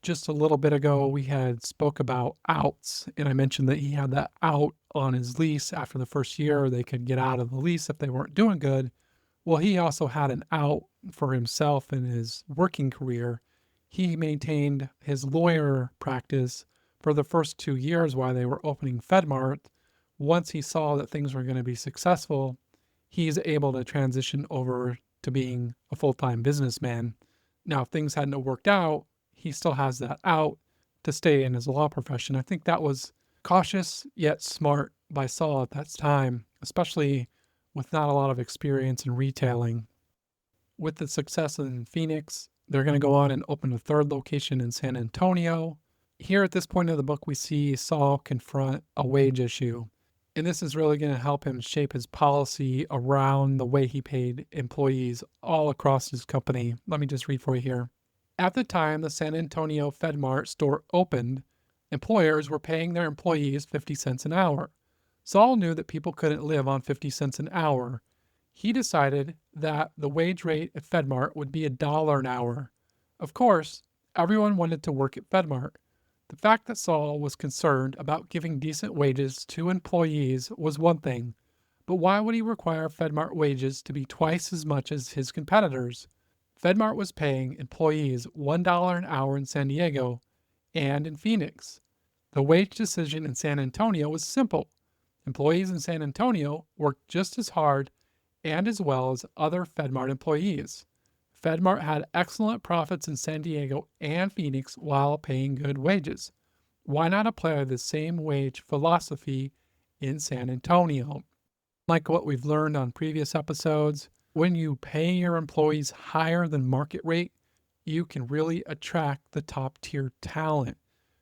S1: Just a little bit ago, we had spoke about outs, and I mentioned that he had that out on his lease after the first year. They could get out of the lease if they weren't doing good. Well, he also had an out for himself in his working career. He maintained his lawyer practice for the first 2 years while they were opening FedMart. Once he saw that things were going to be successful, he's able to transition over to being a full-time businessman. Now, if things hadn't worked out, he still has that out to stay in his law profession. I think that was cautious yet smart by Saul at that time, especially with not a lot of experience in retailing. With the success in Phoenix, They're going to go on and open a third location in San Antonio. Here at this point of the book, we see Saul confront a wage issue. And this is really going to help him shape his policy around the way he paid employees all across his company. Let me just read for you here. At the time the San Antonio FedMart store opened, employers were paying their employees 50 cents an hour. Saul knew that people couldn't live on 50 cents an hour. He decided that the wage rate at FedMart would be $1 an hour. Of course, everyone wanted to work at FedMart. The fact that Saul was concerned about giving decent wages to employees was one thing, but why would he require FedMart wages to be twice as much as his competitors? FedMart was paying employees $1 an hour in San Diego and in Phoenix. The wage decision in San Antonio was simple. Employees in San Antonio worked just as hard and as well as other FedMart employees. FedMart had excellent profits in San Diego and Phoenix while paying good wages. Why not apply the same wage philosophy in San Antonio? Like what we've learned on previous episodes, when you pay your employees higher than market rate, you can really attract the top tier talent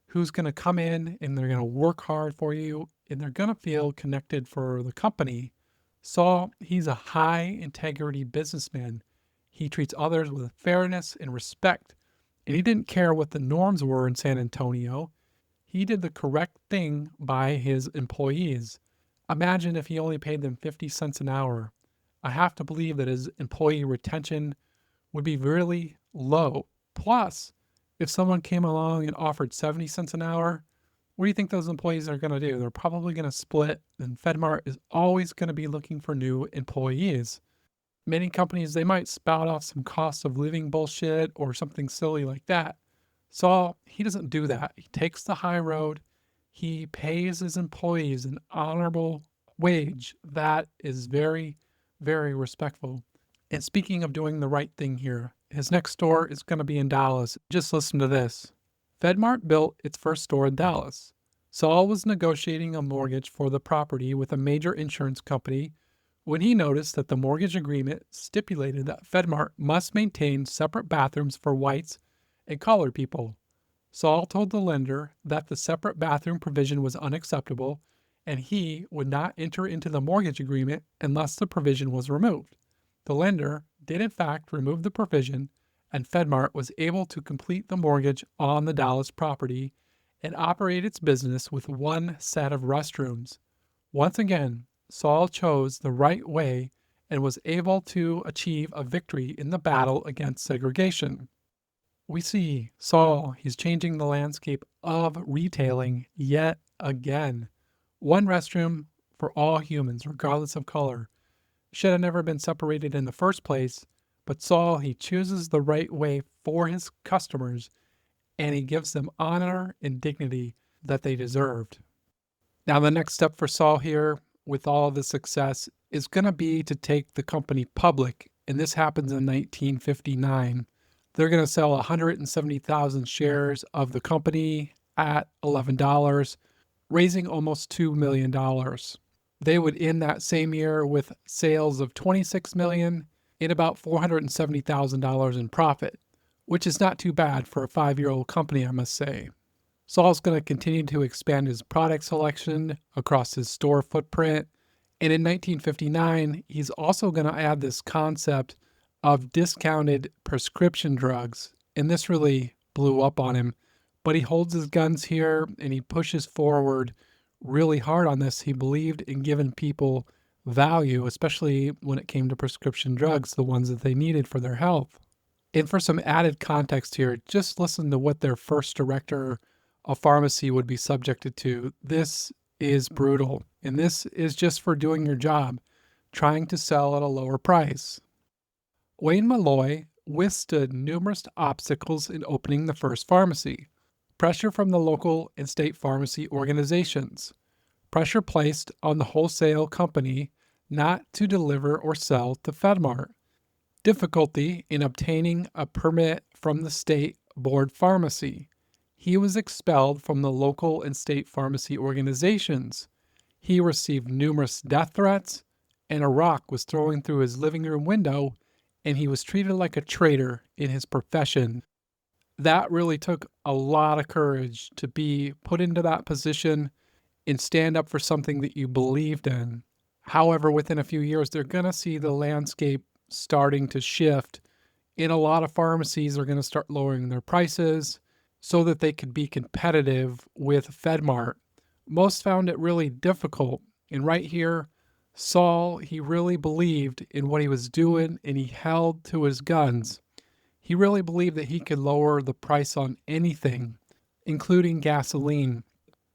S1: who's going to come in and they're going to work hard for you and they're going to feel connected for the company. So he's a high integrity businessman. He treats others with fairness and respect, and he didn't care what the norms were in San Antonio. He did the correct thing by his employees. Imagine if he only paid them 50 cents an hour. I have to believe that his employee retention would be really low. Plus, if someone came along and offered 70 cents an hour, what do you think those employees are going to do? They're probably going to split, and FedMart is always going to be looking for new employees. Many companies, they might spout off some cost of living bullshit or something silly like that. Saul, he doesn't do that. He takes the high road. He pays his employees an honorable wage that is very, very respectful. And speaking of doing the right thing here, his next store is going to be in Dallas. Just listen to this. FedMart built its first store in Dallas. Saul was negotiating a mortgage for the property with a major insurance company when he noticed that the mortgage agreement stipulated that FedMart must maintain separate bathrooms for whites and colored people. Saul told the lender that the separate bathroom provision was unacceptable and he would not enter into the mortgage agreement unless the provision was removed. The lender did in fact remove the provision, and FedMart was able to complete the mortgage on the Dallas property and operate its business with one set of restrooms. Once again, Saul chose the right way and was able to achieve a victory in the battle against segregation. We see Saul, he's changing the landscape of retailing yet again. One restroom for all humans, regardless of color. Should have never been separated in the first place, but Saul, he chooses the right way for his customers and he gives them honor and dignity that they deserved. Now, the next step for Saul here, with all of the success, is going to be to take the company public, and this happens in 1959. They're going to sell 170,000 shares of the company at $11, raising almost $2 million. They would end that same year with sales of $26 million and about $470,000 in profit, which is not too bad for a 5-year-old company, I must say. Saul's going to continue to expand his product selection across his store footprint. And in 1959, he's also going to add this concept of discounted prescription drugs. And this really blew up on him. But he holds his guns here and he pushes forward really hard on this. He believed in giving people value, especially when it came to prescription drugs, the ones that they needed for their health. And for some added context here, just listen to what their first director of pharmacy would be subjected to. This is brutal. And this is just for doing your job, trying to sell at a lower price. Wayne Malloy withstood numerous obstacles in opening the first pharmacy. Pressure from the local and state pharmacy organizations. Pressure placed on the wholesale company not to deliver or sell to FedMart. Difficulty in obtaining a permit from the state board pharmacy. He was expelled from the local and state pharmacy organizations. He received numerous death threats, and a rock was thrown through his living room window and he was treated like a traitor in his profession. That really took a lot of courage to be put into that position and stand up for something that you believed in. However, within a few years, they're going to see the landscape starting to shift. And a lot of pharmacies are going to start lowering their prices so that they could be competitive with FedMart. Most found it really difficult. And right here, Saul, he really believed in what he was doing and he held to his guns. He really believed that he could lower the price on anything, including gasoline.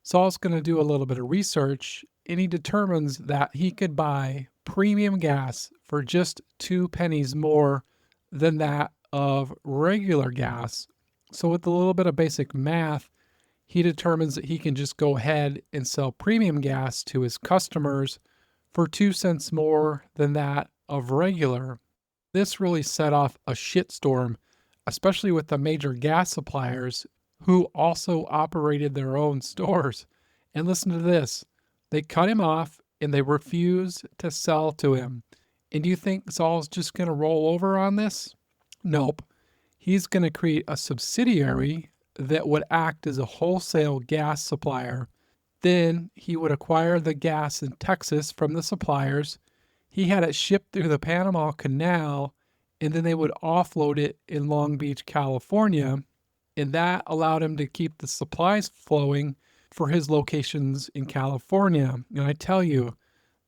S1: Saul's going to do a little bit of research and he determines that he could buy premium gas for just 2 pennies more than that of regular gas. So, with a little bit of basic math, he determines that he can just go ahead and sell premium gas to his customers for 2 cents more than that of regular. This really set off a shitstorm, especially with the major gas suppliers who also operated their own stores. And listen to this, they cut him off and they refused to sell to him. And do you think Saul's just going to roll over on this? Nope. He's going to create a subsidiary that would act as a wholesale gas supplier. Then he would acquire the gas in Texas from the suppliers. He had it shipped through the Panama Canal, and then they would offload it in Long Beach, California. And that allowed him to keep the supplies flowing for his locations in California. And I tell you,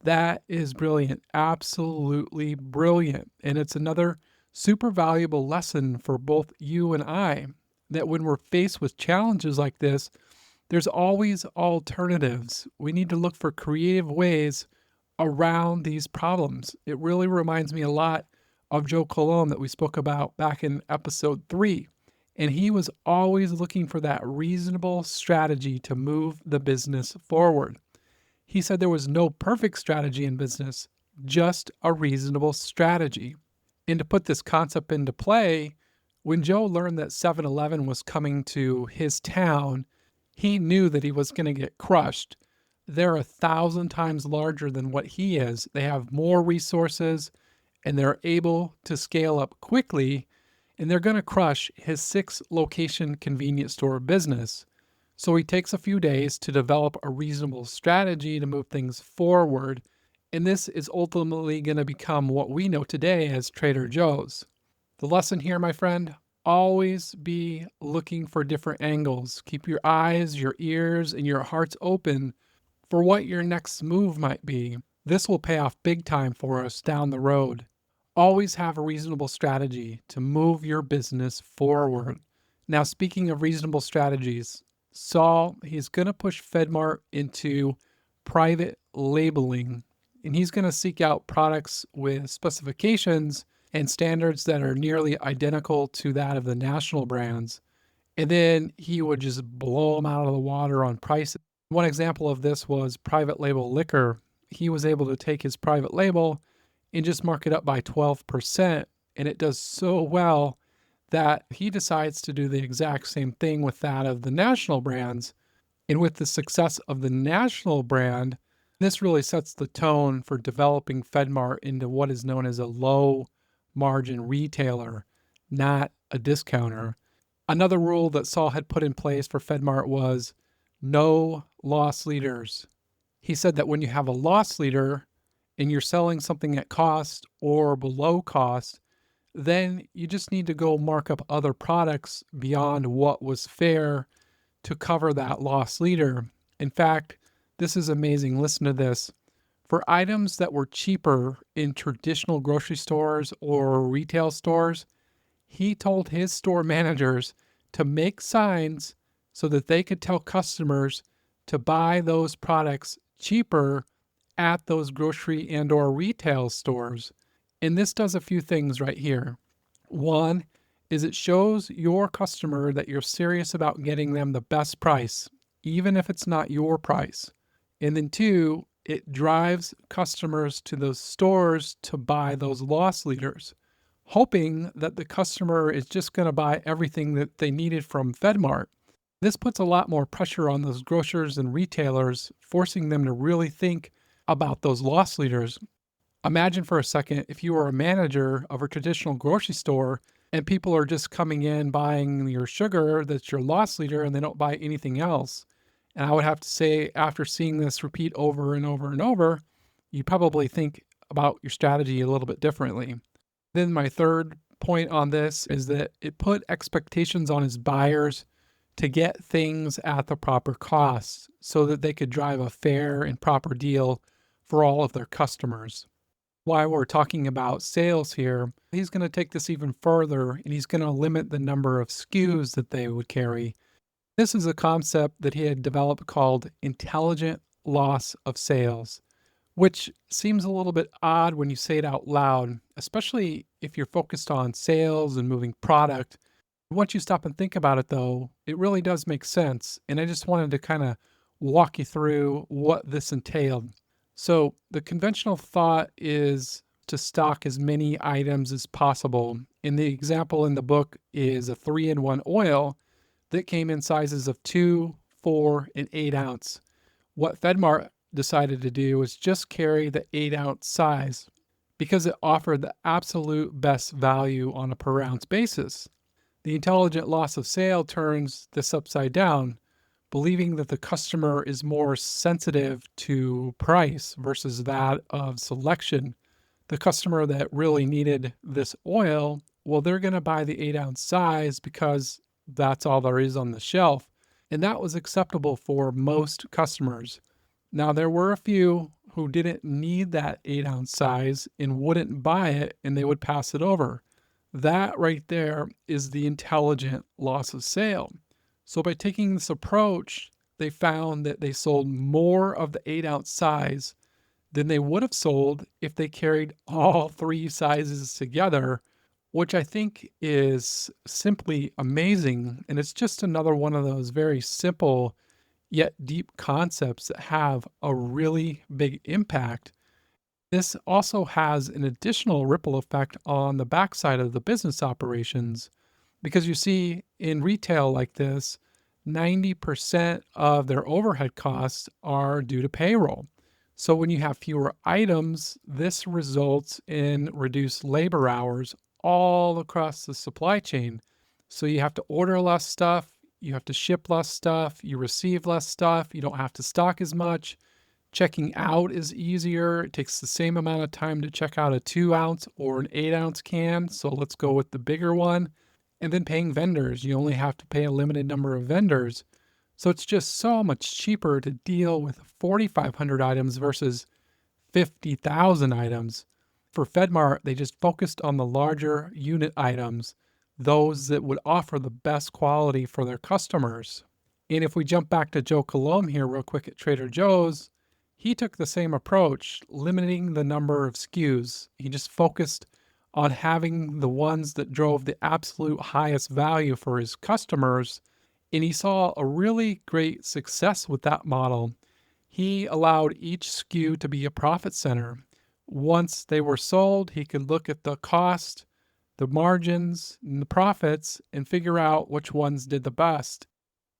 S1: that is brilliant. Absolutely brilliant. And it's another super valuable lesson for both you and I that when we're faced with challenges like this, there's always alternatives. We need to look for creative ways around these problems. It really reminds me a lot of Joe Colon that we spoke about back in episode 3. And he was always looking for that reasonable strategy to move the business forward. He said there was no perfect strategy in business, just a reasonable strategy. And to put this concept into play, when Joe learned that 7-Eleven was coming to his town, he knew that he was going to get crushed. They're 1,000 times larger than what he is. They have more resources and they're able to scale up quickly, and they're going to crush his 6-location convenience store business. So he takes a few days to develop a reasonable strategy to move things forward. And this is ultimately going to become what we know today as Trader Joe's. The lesson here, my friend, always be looking for different angles. Keep your eyes, your ears, and your hearts open for what your next move might be. This will pay off big time for us down the road. Always have a reasonable strategy to move your business forward. Now, speaking of reasonable strategies, Saul, he's going to push FedMart into private labeling, and he's going to seek out products with specifications and standards that are nearly identical to that of the national brands. And then he would just blow them out of the water on prices. One example of this was private label liquor. He was able to take his private label and just mark it up by 12%. And it does so well that he decides to do the exact same thing with that of the national brands. And with the success of the national brand, this really sets the tone for developing FedMart into what is known as a low margin retailer, not a discounter. Another rule that Saul had put in place for FedMart was no loss leaders. He said that when you have a loss leader and you're selling something at cost or below cost, then you just need to go mark up other products beyond what was fair to cover that loss leader. In fact, this is amazing. Listen to this. For items that were cheaper in traditional grocery stores or retail stores, he told his store managers to make signs so that they could tell customers to buy those products cheaper at those grocery and or retail stores. And this does a few things right here. One is it shows your customer that you're serious about getting them the best price, even if it's not your price. And then two, it drives customers to those stores to buy those loss leaders, hoping that the customer is just going to buy everything that they needed from FedMart. This puts a lot more pressure on those grocers and retailers, forcing them to really think about those loss leaders. Imagine for a second if you were a manager of a traditional grocery store and people are just coming in buying your sugar that's your loss leader and they don't buy anything else. And I would have to say, after seeing this repeat over and over and over, you probably think about your strategy a little bit differently. Then, my third point on this is that it put expectations on his buyers to get things at the proper cost so that they could drive a fair and proper deal for all of their customers. While we're talking about sales here, he's going to take this even further and he's going to limit the number of SKUs that they would carry. This is a concept that he had developed called intelligent loss of sales, which seems a little bit odd when you say it out loud, especially if you're focused on sales and moving product. Once you stop and think about it, though, it really does make sense. And I just wanted to kind of walk you through what this entailed. So, the conventional thought is to stock as many items as possible. And the example in the book is a 3-in-1 oil that came in sizes of 2, 4, and 8 ounce. What FedMart decided to do was just carry the 8 ounce size because it offered the absolute best value on a per ounce basis. The intelligent loss of sale turns this upside down, believing that the customer is more sensitive to price versus that of selection. The customer that really needed this oil, well, they're going to buy the 8 ounce size because that's all there is on the shelf. And that was acceptable for most customers. Now, there were a few who didn't need that 8 ounce size and wouldn't buy it and they would pass it over. That right there is the intelligent loss of sale. So, by taking this approach, they found that they sold more of the 8 ounce size than they would have sold if they carried all three sizes together, which I think is simply amazing. And it's just another one of those very simple yet deep concepts that have a really big impact. This also has an additional ripple effect on the backside of the business operations because you see, in retail like this, 90% of their overhead costs are due to payroll. So when you have fewer items, this results in reduced labor hours all across the supply chain. So you have to order less stuff, you have to ship less stuff, you receive less stuff, you don't have to stock as much. Checking out is easier. It takes the same amount of time to check out a 2 ounce or an 8 ounce can. So let's go with the bigger one. And then paying vendors. You only have to pay a limited number of vendors. So it's just so much cheaper to deal with 4,500 items versus 50,000 items. For FedMart, they just focused on the larger unit items, those that would offer the best quality for their customers. And if we jump back to Joe Colomb here real quick at Trader Joe's, he took the same approach, limiting the number of SKUs. He just focused on having the ones that drove the absolute highest value for his customers. And he saw a really great success with that model. He allowed each SKU to be a profit center. Once they were sold, he could look at the cost, the margins, and the profits and figure out which ones did the best.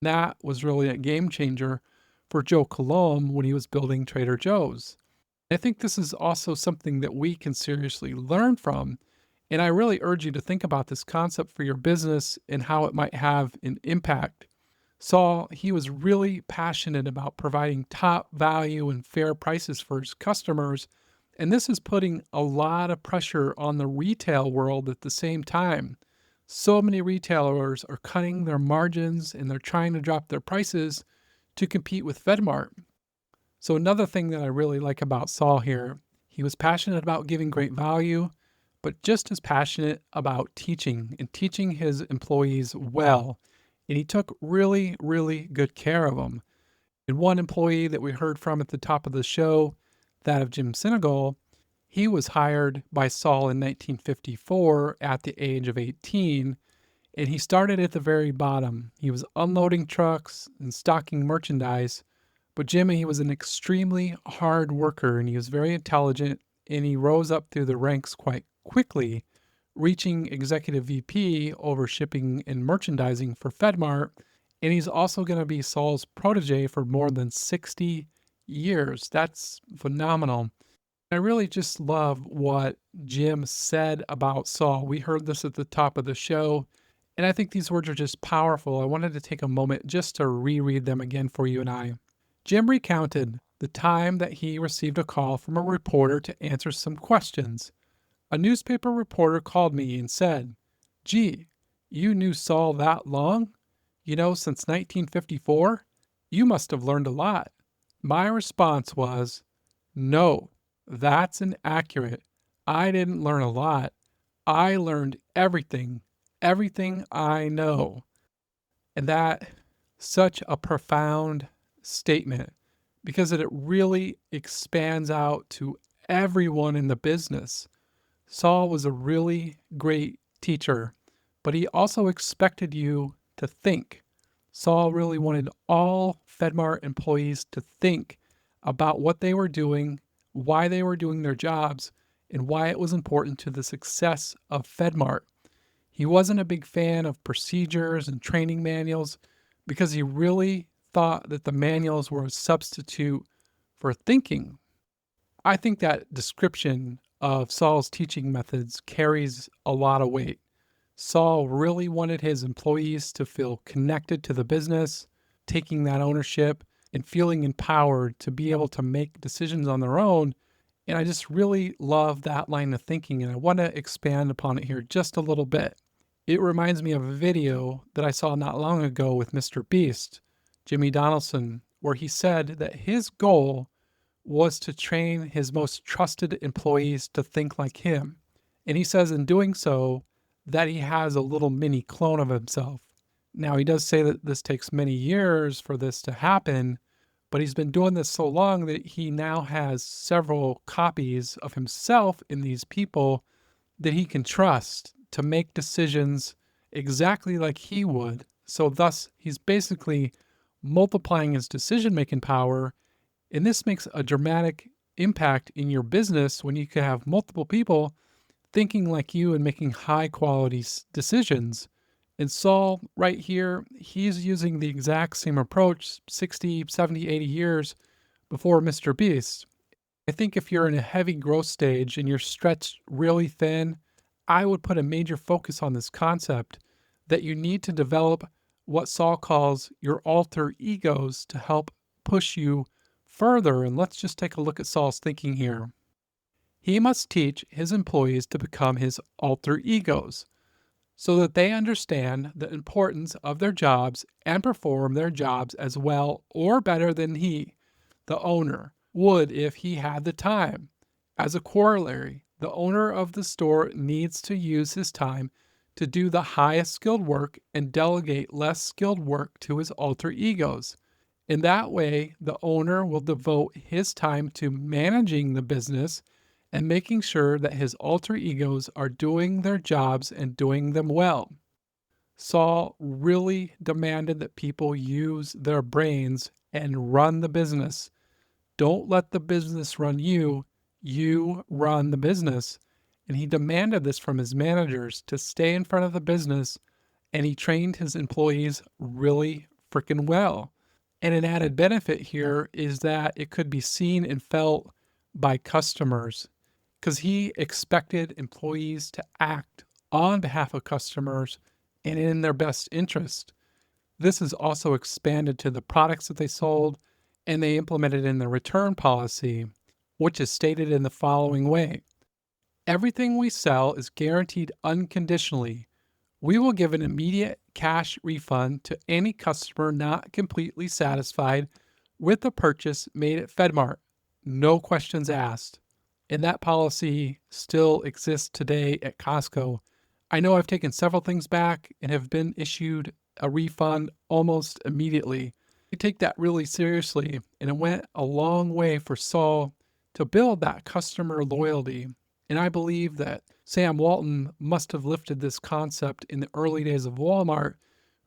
S1: That was really a game changer for Joe Colomb when he was building Trader Joe's. I think this is also something that we can seriously learn from. And I really urge you to think about this concept for your business and how it might have an impact. Saul, he was really passionate about providing top value and fair prices for his customers. And this is putting a lot of pressure on the retail world at the same time. So many retailers are cutting their margins and they're trying to drop their prices to compete with FedMart. So another thing that I really like about Saul here, he was passionate about giving great value, but just as passionate about teaching and teaching his employees well. And he took really, really good care of them. And one employee that we heard from at the top of the show, that of Jim Sinegal, he was hired by Saul in 1954 at the age of 18, and he started at the very bottom. He was unloading trucks and stocking merchandise, but Jim, he was an extremely hard worker and he was very intelligent, and he rose up through the ranks quite quickly, reaching executive VP over shipping and merchandising for FedMart. And he's also going to be Saul's protege for more than 60 years. That's phenomenal. I really just love what Jim said about Saul. We heard this at the top of the show, and I think these words are just powerful. I wanted to take a moment just to reread them again for you and I. Jim recounted the time that he received a call from a reporter to answer some questions. A newspaper reporter called me and said, "Gee, you knew Saul that long? Since 1954? You must have learned a lot." My response was, "No, that's inaccurate. I didn't learn a lot. I learned everything, everything I know." And that such a profound statement because it really expands out to everyone in the business. Saul was a really great teacher, but he also expected you to think. Saul really wanted all FedMart employees to think about what they were doing, why they were doing their jobs, and why it was important to the success of FedMart. He wasn't a big fan of procedures and training manuals because he really thought that the manuals were a substitute for thinking. I think that description of Saul's teaching methods carries a lot of weight. Saul really wanted his employees to feel connected to the business, taking that ownership and feeling empowered to be able to make decisions on their own. And I just really love that line of thinking, and I want to expand upon it here just a little bit. It reminds me of a video that I saw not long ago with Mr. Beast, Jimmy Donaldson, where he said that his goal was to train his most trusted employees to think like him. And he says in doing so that he has a little mini clone of himself. Now, he does say that this takes many years for this to happen, but he's been doing this so long that he now has several copies of himself in these people that he can trust to make decisions exactly like he would. So, thus, he's basically multiplying his decision making power. And this makes a dramatic impact in your business when you can have multiple people thinking like you and making high quality decisions. And Saul, right here, he's using the exact same approach 60, 70, 80 years before Mr. Beast. I think if you're in a heavy growth stage and you're stretched really thin, I would put a major focus on this concept that you need to develop what Saul calls your alter egos to help push you further. And let's just take a look at Saul's thinking here. He must teach his employees to become his alter egos so that they understand the importance of their jobs and perform their jobs as well or better than he, the owner, would if he had the time. As a corollary, the owner of the store needs to use his time to do the highest skilled work and delegate less skilled work to his alter egos. In that way, the owner will devote his time to managing the business and making sure that his alter egos are doing their jobs and doing them well. Saul really demanded that people use their brains and run the business. Don't let the business run you, you run the business. And he demanded this from his managers to stay in front of the business, and he trained his employees really freaking well. And an added benefit here is that it could be seen and felt by customers because he expected employees to act on behalf of customers and in their best interest. This is also expanded to the products that they sold, and they implemented in their return policy, which is stated in the following way. Everything we sell is guaranteed unconditionally. We will give an immediate cash refund to any customer not completely satisfied with the purchase made at FedMart. No questions asked. And that policy still exists today at Costco. I know I've taken several things back and have been issued a refund almost immediately. We take that really seriously, and it went a long way for Saul to build that customer loyalty. And I believe that Sam Walton must have lifted this concept in the early days of Walmart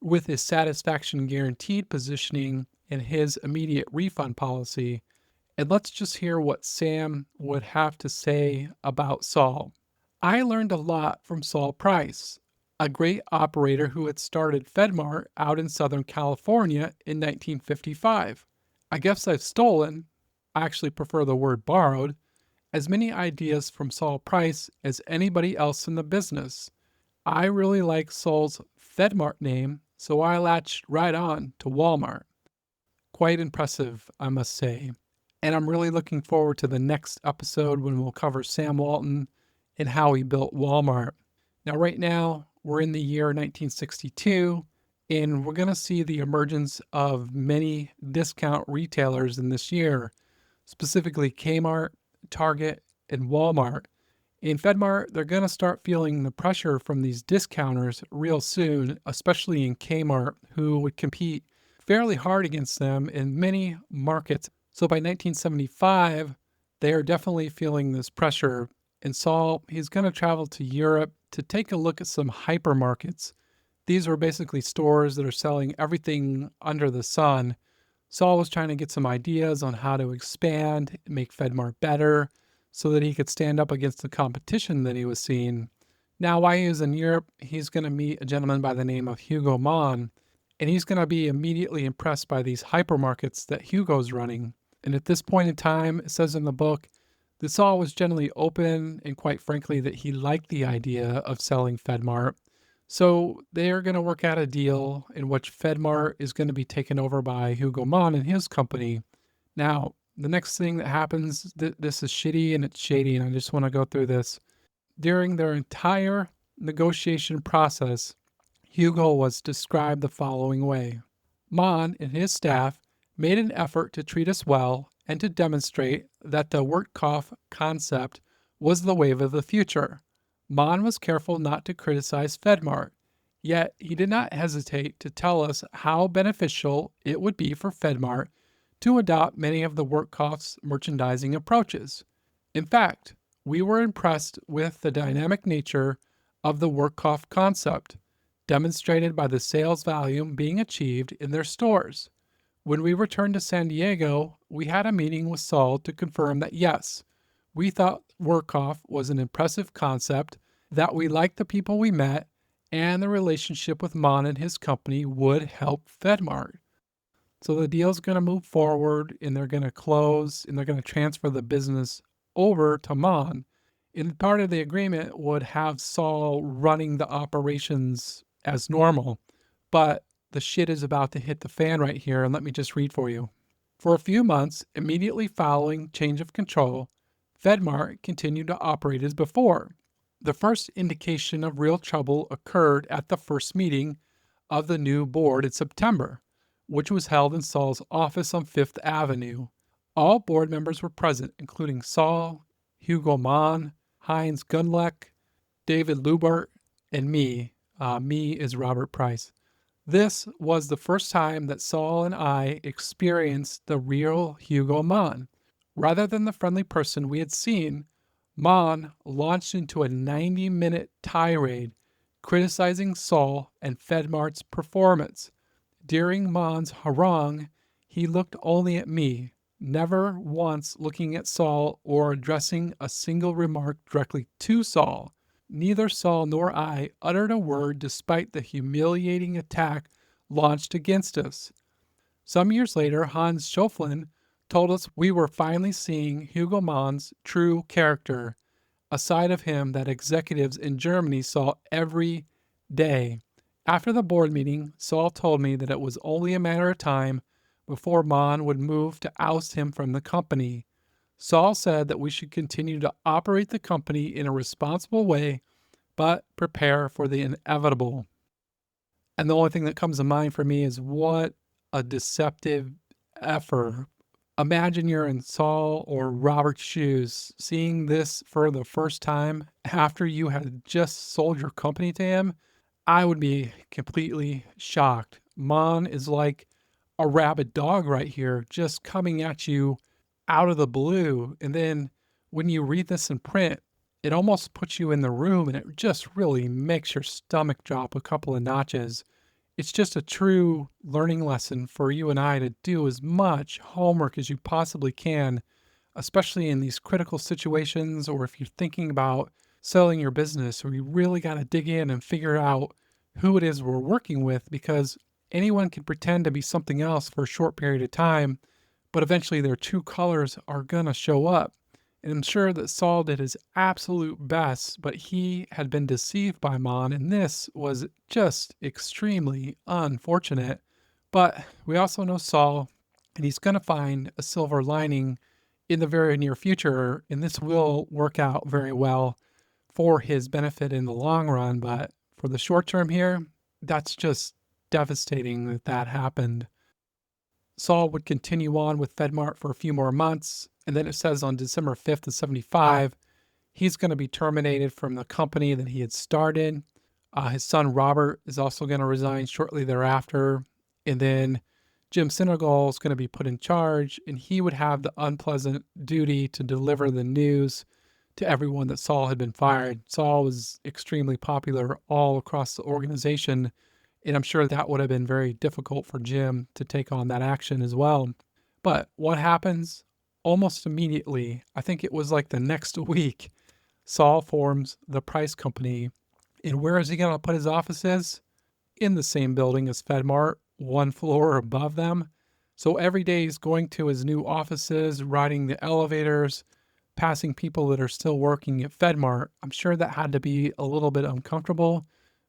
S1: with his satisfaction guaranteed positioning and his immediate refund policy. And let's just hear what Sam would have to say about Saul. I learned a lot from Saul Price, a great operator who had started FedMart out in Southern California in 1955. I guess I've stolen, I actually prefer the word borrowed, as many ideas from Saul Price as anybody else in the business. I really like Saul's FedMart name, so I latched right on to Walmart. Quite impressive, I must say. And I'm really looking forward to the next episode when we'll cover Sam Walton and how he built Walmart. Now, right now, we're in the year 1962, and we're going to see the emergence of many discount retailers in this year, specifically Kmart, Target, and Walmart. In FedMart, they're going to start feeling the pressure from these discounters real soon, especially in Kmart, who would compete fairly hard against them in many markets. So by 1975, they are definitely feeling this pressure. And Saul, he's going to travel to Europe to take a look at some hypermarkets. These are basically stores that are selling everything under the sun. Saul was trying to get some ideas on how to expand, make FedMart better, so that he could stand up against the competition that he was seeing. Now, while he was in Europe, he's going to meet a gentleman by the name of Hugo Mon, and he's going to be immediately impressed by these hypermarkets that Hugo's running. And at this point in time, it says in the book that Saul was generally open and quite frankly that he liked the idea of selling FedMart. So they're going to work out a deal in which FedMart is going to be taken over by Hugo Mon and his company. Now, the next thing that happens, this is shitty and it's shady, and I just want to go through this. During their entire negotiation process, Hugo was described the following way. Mon and his staff made an effort to treat us well and to demonstrate that the Wertkauf concept was the wave of the future. Mon was careful not to criticize FedMart, yet he did not hesitate to tell us how beneficial it would be for FedMart to adopt many of the Wertkauf's merchandising approaches. In fact, we were impressed with the dynamic nature of the Wertkauf concept, demonstrated by the sales volume being achieved in their stores. When we returned to San Diego, we had a meeting with Saul to confirm that yes, we thought Wertkauf was an impressive concept, that we liked the people we met, and the relationship with Mon and his company would help FedMart. So the deal's going to move forward, and they're going to close, and they're going to transfer the business over to Mon. And part of the agreement would have Saul running the operations as normal. But the shit is about to hit the fan right here, and let me just read for you. For a few months, immediately following change of control, FedMart continued to operate as before. The first indication of real trouble occurred at the first meeting of the new board in September, which was held in Saul's office on Fifth Avenue. All board members were present, including Saul, Hugo Mon, Heinz Gunleck, David Lubert, and me. Me is Robert Price. This was the first time that Saul and I experienced the real Hugo Mon. Rather than the friendly person we had seen, Mon launched into a 90-minute tirade criticizing Saul and FedMart's performance. During Mon's harangue, he looked only at me, never once looking at Saul or addressing a single remark directly to Saul. Neither Saul nor I uttered a word despite the humiliating attack launched against us. Some years later, Hans Schoflin told us we were finally seeing Hugo Mon's true character, a side of him that executives in Germany saw every day. After the board meeting, Saul told me that it was only a matter of time before Mon would move to oust him from the company. Saul said that we should continue to operate the company in a responsible way, but prepare for the inevitable. And the only thing that comes to mind for me is what a deceptive effort. Imagine you're in Saul or Robert's shoes, seeing this for the first time after you had just sold your company to him. I would be completely shocked. Mon is like a rabid dog right here, just coming at you out of the blue. And then when you read this in print, it almost puts you in the room and it just really makes your stomach drop a couple of notches. It's just a true learning lesson for you and I to do as much homework as you possibly can, especially in these critical situations, or if you're thinking about selling your business, where you really got to dig in and figure out who it is we're working with, because anyone can pretend to be something else for a short period of time, but eventually their true colors are going to show up. And I'm sure that Saul did his absolute best, but he had been deceived by Mon, and this was just extremely unfortunate. But we also know Saul, and he's going to find a silver lining in the very near future, and this will work out very well for his benefit in the long run. But for the short term here, that's just devastating that that happened. Saul would continue on with FedMart for a few more months, and then it says on December 5th of 75, he's going to be terminated from the company that he had started. His son Robert is also going to resign shortly thereafter, and then Jim Sinegal is going to be put in charge, and he would have the unpleasant duty to deliver the news to everyone that Saul had been fired. Saul was extremely popular all across the organization, and I'm sure that would have been very difficult for Jim to take on that action as well. But what happens? Almost immediately, I think it was like the next week, Saul forms the Price Company. And where is he going to put his offices? In the same building as FedMart, one floor above them. So every day he's going to his new offices, riding the elevators, passing people that are still working at FedMart. I'm sure that had to be a little bit uncomfortable,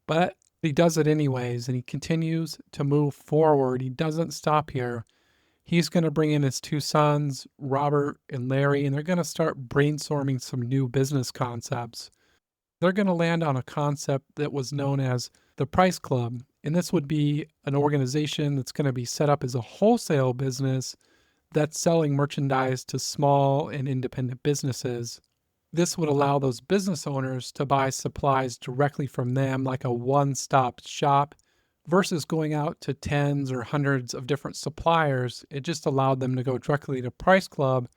S1: but he does it anyways, and he continues to move forward. He doesn't stop here. He's going to bring in his two sons, Robert and Larry, and they're going to start brainstorming some new business concepts. They're going to land on a concept that was known as the Price Club. And this would be an organization that's going to be set up as a wholesale business that's selling merchandise to small and independent businesses. This would allow those business owners to buy supplies directly from them, like a one-stop shop, versus going out to tens or hundreds of different suppliers. It just allowed them to go directly to Price Club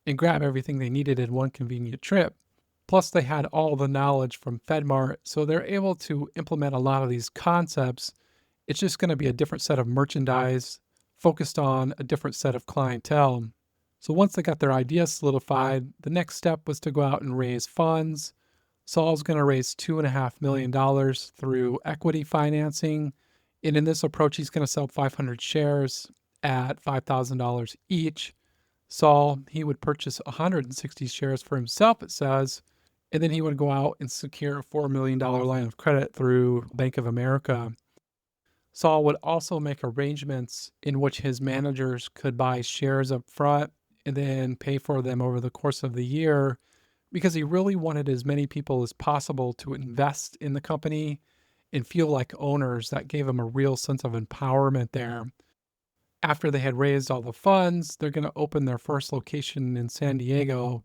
S1: and grab everything they needed in one convenient trip. Plus, they had all the knowledge from FedMart, so they're able to implement a lot of these concepts. It's just going to be a different set of merchandise focused on a different set of clientele. So once they got their idea solidified, the next step was to go out and raise funds. Saul's going to raise $2.5 million through equity financing. And in this approach, he's going to sell 500 shares at $5,000 each. Saul, he would purchase 160 shares for himself, it says, and then he would go out and secure a $4 million line of credit through Bank of America. Saul would also make arrangements in which his managers could buy shares up front and then pay for them over the course of the year because he really wanted as many people as possible to invest in the company and feel like owners. That gave him a real sense of empowerment there. After they had raised all the funds, they're going to open their first location in San Diego.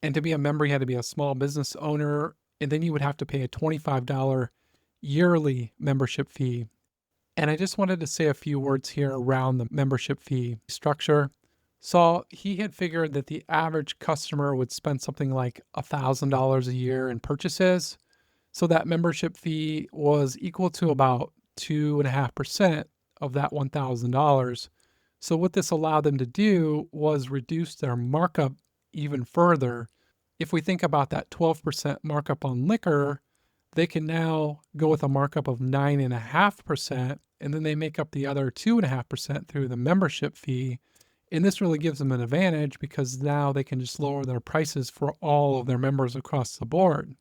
S1: And to be a member, you had to be a small business owner, and then you would have to pay a $25 yearly membership fee. And I just wanted to say a few words here around the membership fee structure. So he had figured that the average customer would spend something like $1,000 a year in purchases. So that membership fee was equal to about 2.5% of that $1,000. So what this allowed them to do was reduce their markup even further. If we think about that 12% markup on liquor, they can now go with a markup of 9.5%, and then they make up the other 2.5% through the membership fee. And this really gives them an advantage because now they can just lower their prices for all of their members across the board.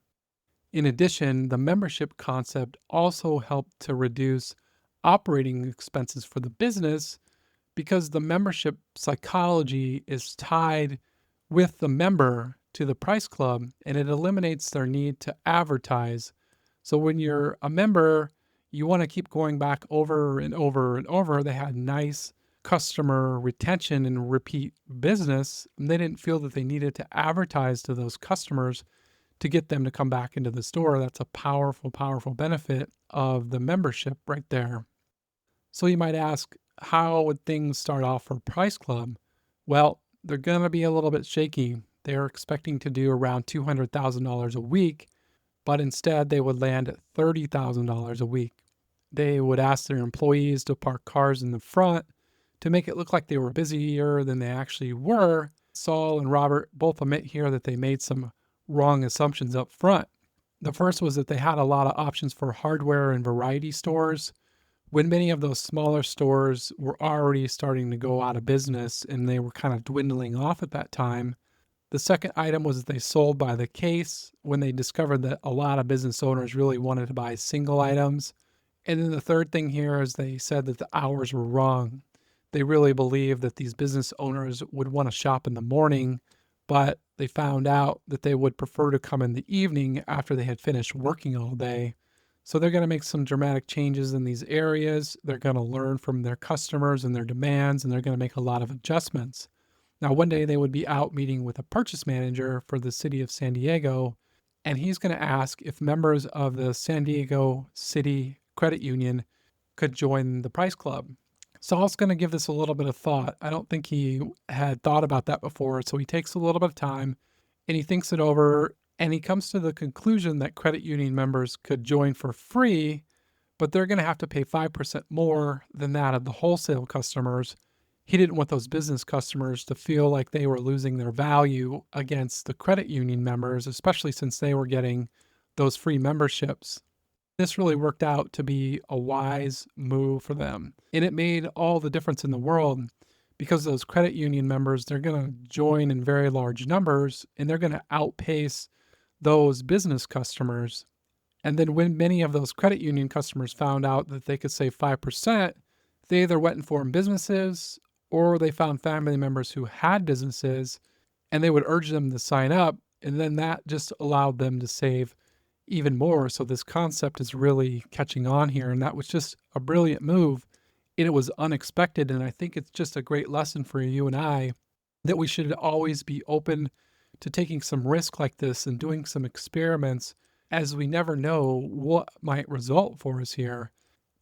S1: In addition, the membership concept also helped to reduce operating expenses for the business because the membership psychology is tied with the member to the Price Club, and it eliminates their need to advertise. So when you're a member, you want to keep going back over and over and over. They had nice customer retention and repeat business. And they didn't feel that they needed to advertise to those customers to get them to come back into the store. That's a powerful, powerful benefit of the membership right there. So you might ask, how would things start off for Price Club? Well, they're going to be a little bit shaky. They're expecting to do around $200,000 a week, but instead they would land at $30,000 a week. They would ask their employees to park cars in the front to make it look like they were busier than they actually were. Saul and Robert both admit here that they made some wrong assumptions up front. The first was that they had a lot of options for hardware and variety stores, when many of those smaller stores were already starting to go out of business and they were kind of dwindling off at that time. The second item was they sold by the case when they discovered that a lot of business owners really wanted to buy single items. And then the third thing here is they said that the hours were wrong. They really believed that these business owners would want to shop in the morning, but they found out that they would prefer to come in the evening after they had finished working all day. So they're going to make some dramatic changes in these areas. They're going to learn from their customers and their demands, and they're going to make a lot of adjustments. Now, one day they would be out meeting with a purchase manager for the city of San Diego, and he's going to ask if members of the San Diego City Credit Union could join the Price Club. Saul's going to give this a little bit of thought. I don't think he had thought about that before, so he takes a little bit of time and he thinks it over, and he comes to the conclusion that credit union members could join for free, but they're going to have to pay 5% more than that of the wholesale customers. He didn't want those business customers to feel like they were losing their value against the credit union members, especially since they were getting those free memberships. This really worked out to be a wise move for them. And it made all the difference in the world because those credit union members, they're going to join in very large numbers and they're going to outpace those business customers. And then when many of those credit union customers found out that they could save 5%, they either went and formed businesses or they found family members who had businesses and they would urge them to sign up. And then that just allowed them to save even more. So this concept is really catching on here. And that was just a brilliant move. And it was unexpected. And I think it's just a great lesson for you and I that we should always be open to taking some risk like this and doing some experiments, as we never know what might result for us here.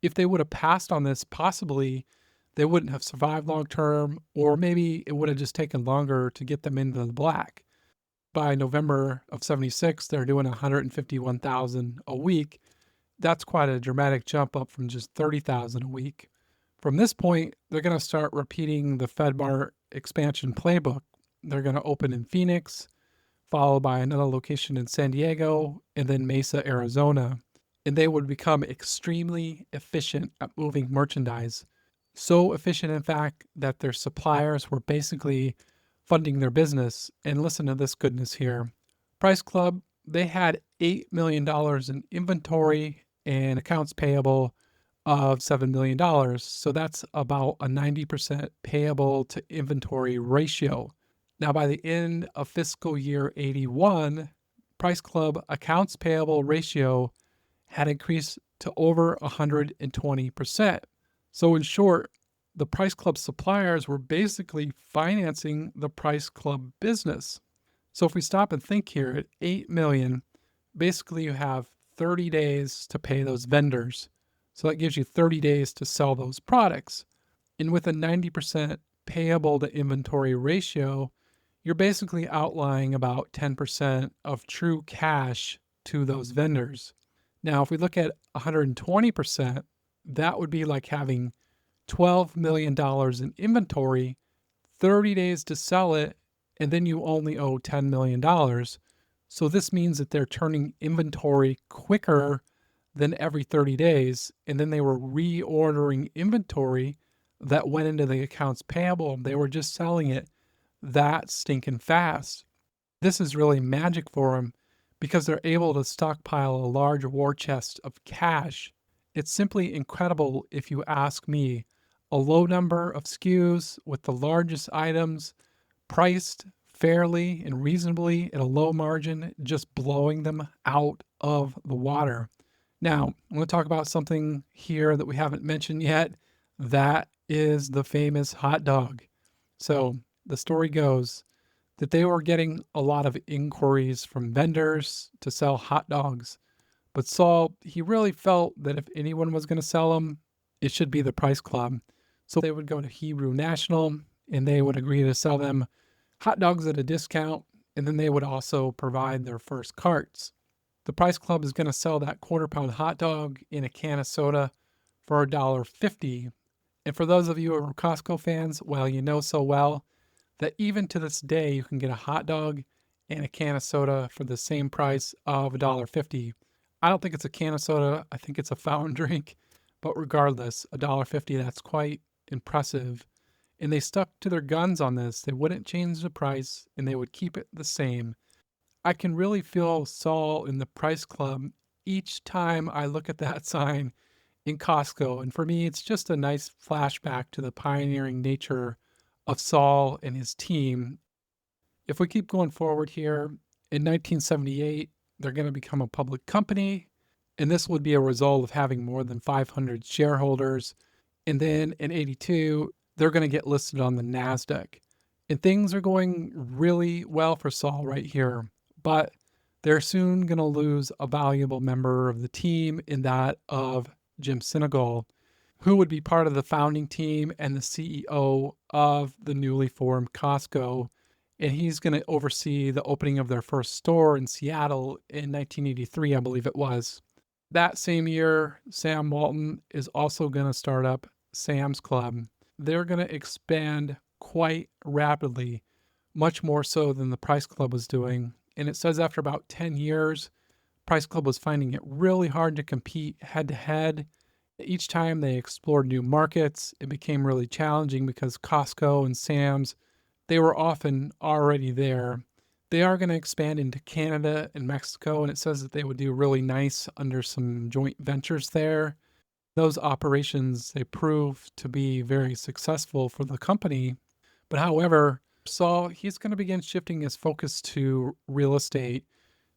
S1: If they would have passed on this, possibly they wouldn't have survived long term, or maybe it would have just taken longer to get them into the black. By November of 76, they're doing 151,000 a week. That's quite a dramatic jump up from just 30,000 a week. From this point, they're going to start repeating the FedMart expansion playbook. They're going to open in Phoenix, followed by another location in San Diego, and then Mesa, Arizona. And they would become extremely efficient at moving merchandise. So efficient, in fact, that their suppliers were basically funding their business. And listen to this goodness here. Price Club, they had $8 million in inventory and accounts payable of $7 million. So that's about a 90% payable to inventory ratio. Now, by the end of fiscal year 81, Price Club accounts payable ratio had increased to over 120%. So in short, the Price Club suppliers were basically financing the Price Club business. So if we stop and think here, at $8 million, basically you have 30 days to pay those vendors. So that gives you 30 days to sell those products. And with a 90% payable to inventory ratio, you're basically outlying about 10% of true cash to those vendors. Now, if we look at 120%, that would be like having $12 million in inventory, 30 days to sell it, and then you only owe $10 million. So this means that they're turning inventory quicker than every 30 days, and then they were reordering inventory that went into the accounts payable. They were just selling it that stinking fast. This is really magic for them because they're able to stockpile a large war chest of cash. It's simply incredible if you ask me. A low number of SKUs with the largest items priced fairly and reasonably at a low margin, just blowing them out of the water. Now, I'm going to talk about something here that we haven't mentioned yet. That is the famous hot dog. So the story goes that they were getting a lot of inquiries from vendors to sell hot dogs. But Saul, he really felt that if anyone was going to sell them, it should be the Price Club. So they would go to Hebrew National and they would agree to sell them hot dogs at a discount. And then they would also provide their first carts. The Price Club is going to sell that quarter-pound hot dog in a can of soda for $1.50. And for those of you who are Costco fans, well, you know so well that even to this day, you can get a hot dog and a can of soda for the same price of $1.50. I don't think it's a can of soda. I think it's a fountain drink. But regardless, $1.50, that's quite impressive. And they stuck to their guns on this. They wouldn't change the price and they would keep it the same. I can really feel Saul in the Price Club each time I look at that sign in Costco. And for me, it's just a nice flashback to the pioneering nature of Saul and his team. If we keep going forward here, in 1978, they're going to become a public company. And this would be a result of having more than 500 shareholders. And then in 82, they're going to get listed on the NASDAQ. And things are going really well for Saul right here. But they're soon going to lose a valuable member of the team in that of Jim Sinegal, who would be part of the founding team and the CEO of the newly formed Costco. And he's going to oversee the opening of their first store in Seattle in 1983, I believe it was. That same year, Sam Walton is also going to start up Sam's Club. They're going to expand quite rapidly, much more so than the Price Club was doing. And it says after about 10 years, Price Club was finding it really hard to compete head to head. Each time they explored new markets, it became really challenging because Costco and Sam's, they were often already there. They are going to expand into Canada and Mexico, and it says that they would do really nice under some joint ventures there. Those operations, they prove to be very successful for the company. But however, Saul, he's going to begin shifting his focus to real estate,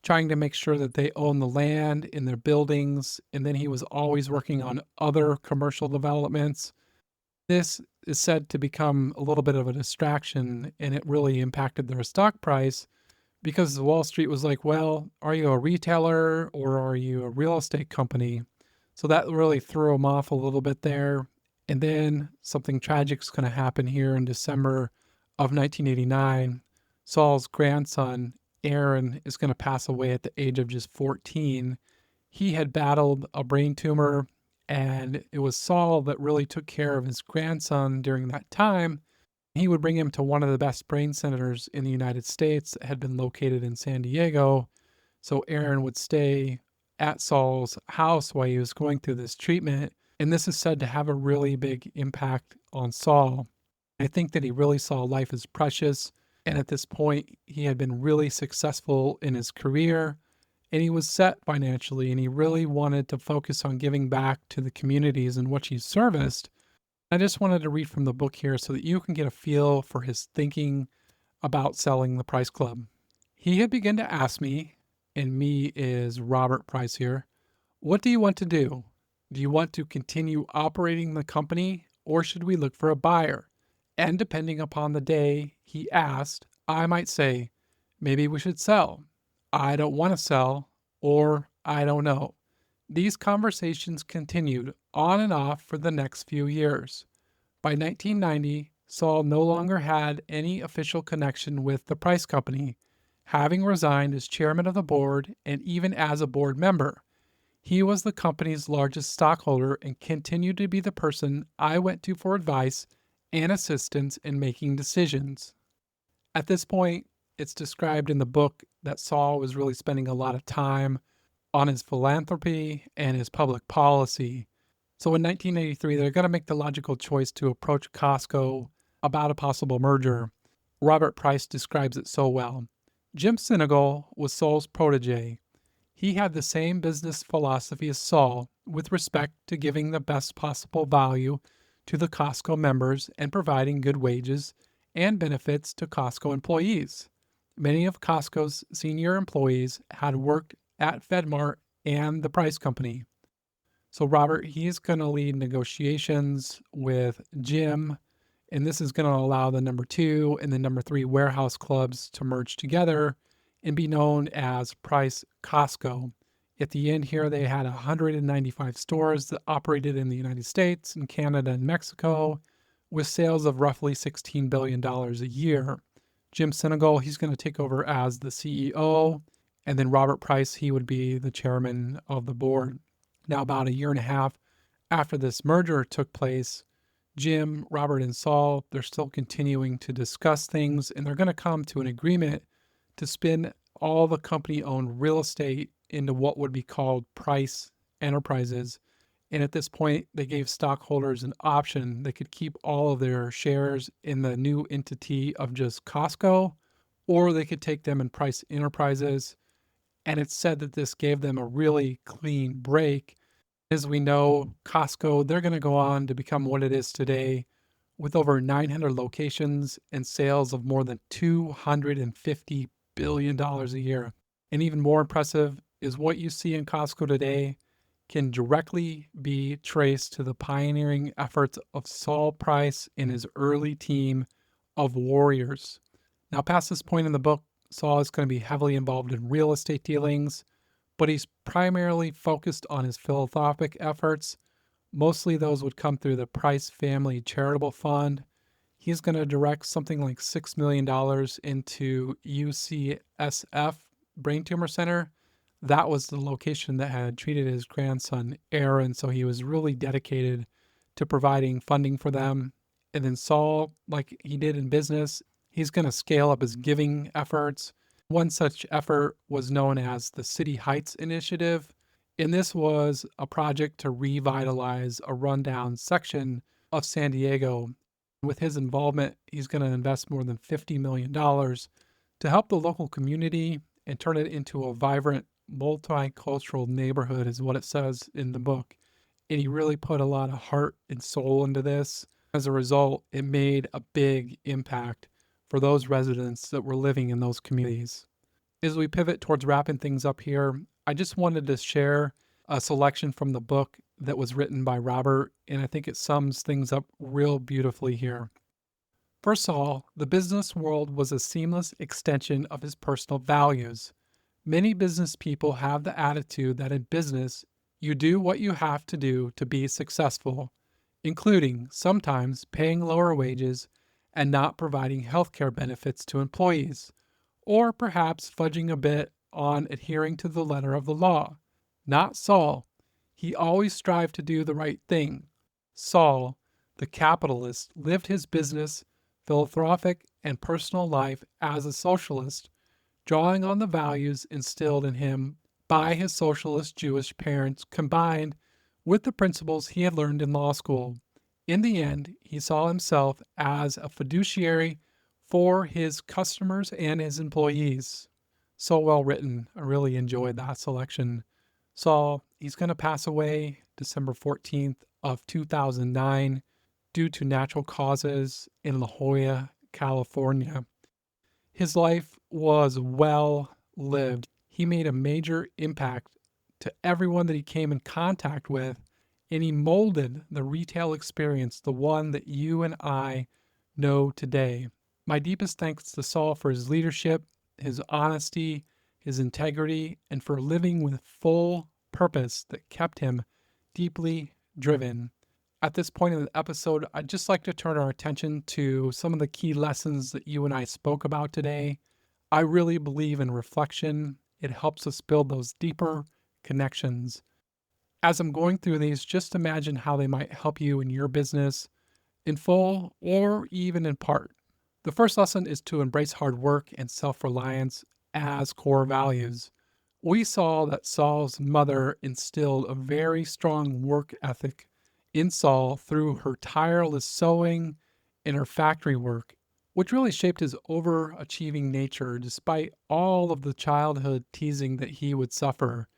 S1: trying to make sure that they own the land in their buildings. And then he was always working on other commercial developments. This is said to become a little bit of a distraction, and it really impacted their stock price because Wall Street was like, well, are you a retailer or are you a real estate company? So that really threw him off a little bit there. And then something tragic is going to happen here in December of 1989. Saul's grandson, Aaron, is going to pass away at the age of just 14. He had battled a brain tumor, and it was Saul that really took care of his grandson during that time. He would bring him to one of the best brain centers in the United States that had been located in San Diego. So Aaron would stay at Saul's house while he was going through this treatment. And this is said to have a really big impact on Saul. I think that he really saw life as precious. And at this point, he had been really successful in his career and he was set financially. And he really wanted to focus on giving back to the communities in which he serviced. I just wanted to read from the book here so that you can get a feel for his thinking about selling the Price Club. He had begun to ask me, and me is Robert Price here, what do you want to do? Do you want to continue operating the company or should we look for a buyer? And depending upon the day he asked, I might say, maybe we should sell. I don't want to sell, or I don't know. These conversations continued on and off for the next few years. By 1990, Saul no longer had any official connection with the Price Company, having resigned as chairman of the board and even as a board member. He was the company's largest stockholder and continued to be the person I went to for advice and assistance in making decisions. At this point, it's described in the book that Saul was really spending a lot of time on his philanthropy and his public policy. So in 1983, they're going to make the logical choice to approach Costco about a possible merger. Robert Price describes it so well. Jim Sinegal was Saul's protege. He had the same business philosophy as Saul with respect to giving the best possible value to the Costco members and providing good wages and benefits to Costco employees. Many of Costco's senior employees had worked at FedMart and the Price Company. So Robert, he's going to lead negotiations with Jim, and this is going to allow the number 2 and the number 3 warehouse clubs to merge together and be known as Price Costco. At the end here, they had 195 stores that operated in the United States and Canada and Mexico with sales of roughly $16 billion a year. Jim Sinegal, he's going to take over as the CEO, and then Robert Price, he would be the chairman of the board. Now, about a year and a half after this merger took place, Jim, Robert, and Saul, they're still continuing to discuss things, and they're going to come to an agreement to spin all the company-owned real estate into what would be called Price Enterprises. And at this point, they gave stockholders an option. They could keep all of their shares in the new entity of just Costco, or they could take them in Price Enterprises. And it's said that this gave them a really clean break. As we know, Costco, they're going to go on to become what it is today with over 900 locations and sales of more than $250 billion a year. And even more impressive is what you see in Costco today can directly be traced to the pioneering efforts of Saul Price and his early team of warriors. Now, past this point in the book, Saul is going to be heavily involved in real estate dealings, but he's primarily focused on his philanthropic efforts. Mostly those would come through the Price Family Charitable Fund. He's going to direct something like $6 million into UCSF Brain Tumor Center. That was the location that had treated his grandson, Aaron, so he was really dedicated to providing funding for them. And then Saul, like he did in business, he's going to scale up his giving efforts. One such effort was known as the City Heights Initiative, and this was a project to revitalize a rundown section of San Diego. With his involvement, he's going to invest more than $50 million to help the local community and turn it into a vibrant, multicultural neighborhood, is what it says in the book. And he really put a lot of heart and soul into this. As a result, it made a big impact for those residents that were living in those communities. As we pivot towards wrapping things up here, I just wanted to share a selection from the book that was written by Robert, and I think it sums things up real beautifully here. First of all, the business world was a seamless extension of his personal values. Many business people have the attitude that in business, you do what you have to do to be successful, including sometimes paying lower wages and not providing healthcare benefits to employees, or perhaps fudging a bit on adhering to the letter of the law. Not Saul. He always strived to do the right thing. Saul, the capitalist, lived his business, philanthropic, and personal life as a socialist, drawing on the values instilled in him by his socialist Jewish parents combined with the principles he had learned in law school. In the end, he saw himself as a fiduciary for his customers and his employees. So well written. I really enjoyed that selection. Saul, he's going to pass away December 14th of 2009 due to natural causes in La Jolla, California. His life was well lived. He made a major impact to everyone that he came in contact with, and he molded the retail experience, the one that you and I know today. My deepest thanks to Saul for his leadership, his honesty, his integrity, and for living with full purpose that kept him deeply driven. At this point in the episode, I'd just like to turn our attention to some of the key lessons that you and I spoke about today. I really believe in reflection. It helps us build those deeper connections. As I'm going through these, just imagine how they might help you in your business in full or even in part. The first lesson is to embrace hard work and self-reliance as core values. We saw that Saul's mother instilled a very strong work ethic in Saul through her tireless sewing and her factory work, which really shaped his overachieving nature despite all of the childhood teasing that he would suffer.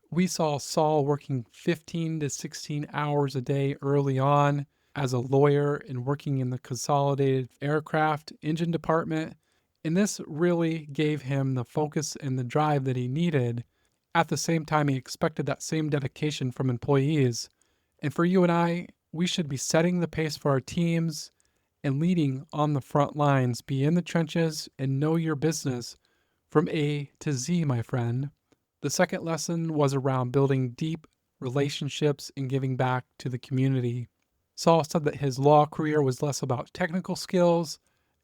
S1: We saw Saul working 15 to 16 hours a day early on as a lawyer and working in the Consolidated Aircraft Engine Department, and this really gave him the focus and the drive that he needed. At the same time, he expected that same dedication from employees. And for you and I, we should be setting the pace for our teams and leading on the front lines. Be in the trenches and know your business from A to Z, my friend. The second lesson was around building deep relationships and giving back to the community. Saul said that his law career was less about technical skills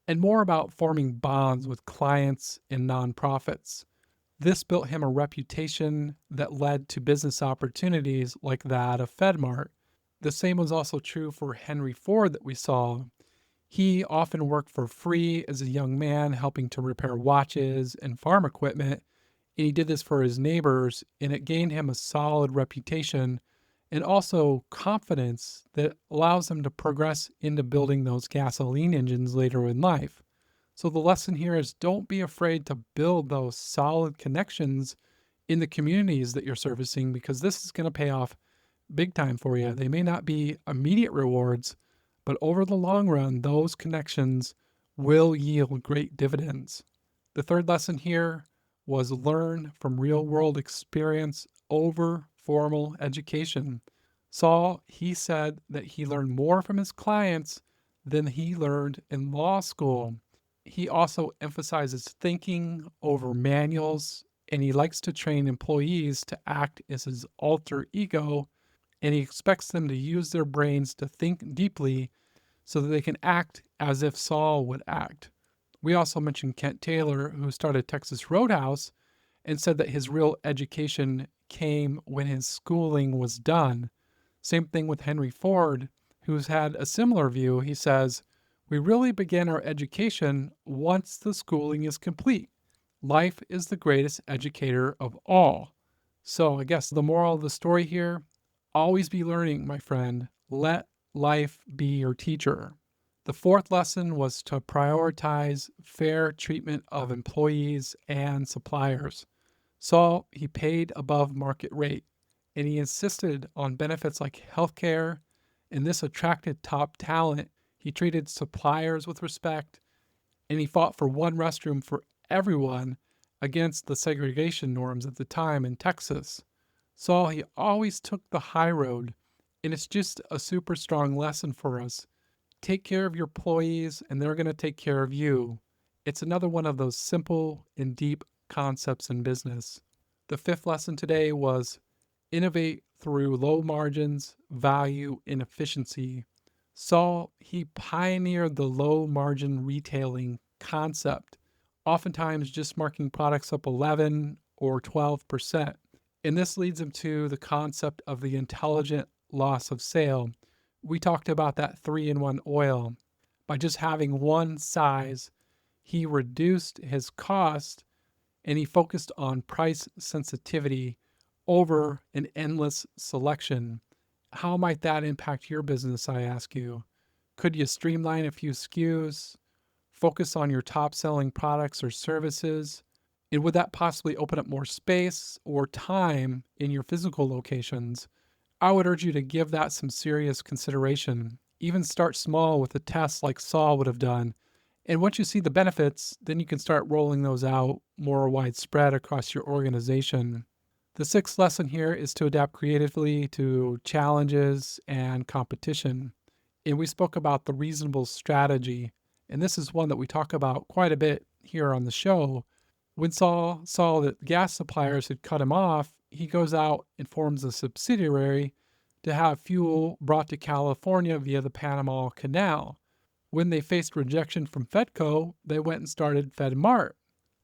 S1: and more about forming bonds with clients and nonprofits. This built him a reputation that led to business opportunities like that of FedMart. The same was also true for Henry Ford that we saw. He often worked for free as a young man, helping to repair watches and farm equipment, and he did this for his neighbors, and it gained him a solid reputation and also confidence that allows them to progress into building those gasoline engines later in life. So the lesson here is don't be afraid to build those solid connections in the communities that you're servicing because this is going to pay off big time for you. They may not be immediate rewards, but over the long run, those connections will yield great dividends. The third lesson here was learn from real world experience over formal education. Saul, he said that he learned more from his clients than he learned in law school. He also emphasizes thinking over manuals, and he likes to train employees to act as his alter ego, and he expects them to use their brains to think deeply so that they can act as if Saul would act. We also mentioned Kent Taylor, who started Texas Roadhouse and said that his real education came when his schooling was done. Same thing with Henry Ford, who's had a similar view. He says, we really begin our education once the schooling is complete. Life is the greatest educator of all. So I guess the moral of the story here, always be learning, my friend. Let life be your teacher. The fourth lesson was to prioritize fair treatment of employees and suppliers. So he paid above market rate, and he insisted on benefits like healthcare, and this attracted top talent. He treated suppliers with respect, and he fought for one restroom for everyone against the segregation norms at the time in Texas. So he always took the high road, and it's just a super strong lesson for us. Take care of your employees, and they're going to take care of you. It's another one of those simple and deep concepts in business. The fifth lesson today was innovate through low margins, value, and efficiency. So he pioneered the low margin retailing concept, oftentimes just marking products up 11 or 12%. And this leads him to the concept of the intelligent loss of sale. We talked about that 3-in-1 oil. By just having one size, he reduced his cost and he focused on price sensitivity over an endless selection. How might that impact your business, I ask you? Could you streamline a few SKUs, focus on your top selling products or services? And would that possibly open up more space or time in your physical locations? I would urge you to give that some serious consideration. Even start small with a test like Saul would have done. And once you see the benefits, then you can start rolling those out more widespread across your organization. The sixth lesson here is to adapt creatively to challenges and competition. And we spoke about the reasonable strategy. And this is one that we talk about quite a bit here on the show. When Saul saw that gas suppliers had cut him off, he goes out and forms a subsidiary to have fuel brought to California via the Panama Canal. When they faced rejection from Fedco, they went and started FedMart.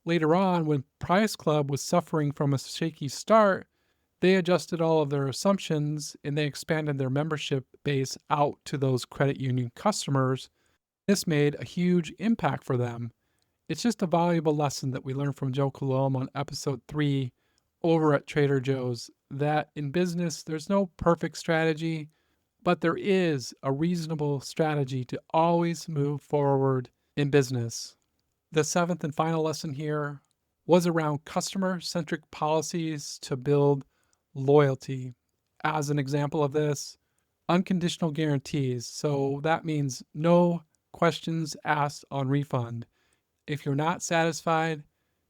S1: Later on, when Price Club was suffering from a shaky start, they adjusted all of their assumptions and they expanded their membership base out to those credit union customers. This made a huge impact for them. It's just a valuable lesson that we learned from Joe Colomb on episode 3 over at Trader Joe's that in business, there's no perfect strategy, but there is a reasonable strategy to always move forward in business. The seventh and final lesson here was around customer centric policies to build loyalty. As an example of this, unconditional guarantees. So that means no questions asked on refund. If you're not satisfied,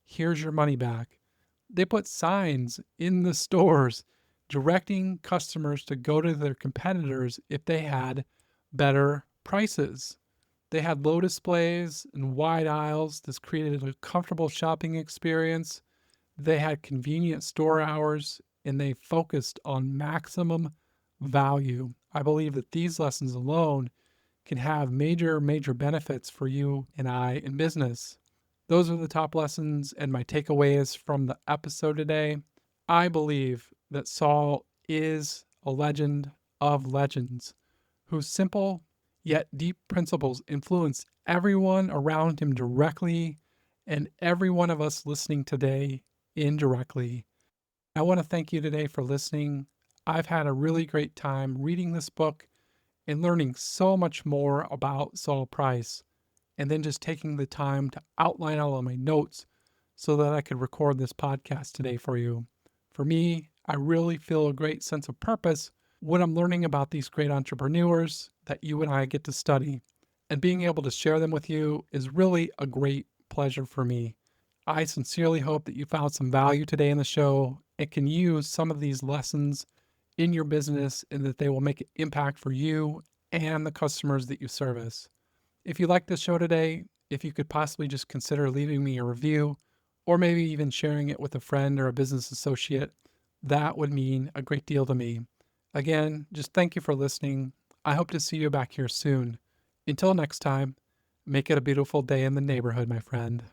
S1: here's your money back. They put signs in the stores directing customers to go to their competitors if they had better prices. They had low displays and wide aisles. This created a comfortable shopping experience. They had convenient store hours and they focused on maximum value. I believe that these lessons alone can have major benefits for you and I in business. Those are the top lessons and my takeaways from the episode today. I believe that Saul is a legend of legends whose simple yet deep principles influence everyone around him directly and every one of us listening today indirectly. I want to thank you today for listening. I've had a really great time reading this book and learning so much more about Saul Price, and then just taking the time to outline all of my notes so that I could record this podcast today for you. For me, I really feel a great sense of purpose when I'm learning about these great entrepreneurs that you and I get to study. And being able to share them with you is really a great pleasure for me. I sincerely hope that you found some value today in the show and can use some of these lessons in your business and that they will make an impact for you and the customers that you service. If you like this show today, if you could possibly just consider leaving me a review or maybe even sharing it with a friend or a business associate, that would mean a great deal to me. Again, just thank you for listening. I hope to see you back here soon. Until next time, make it a beautiful day in the neighborhood, my friend.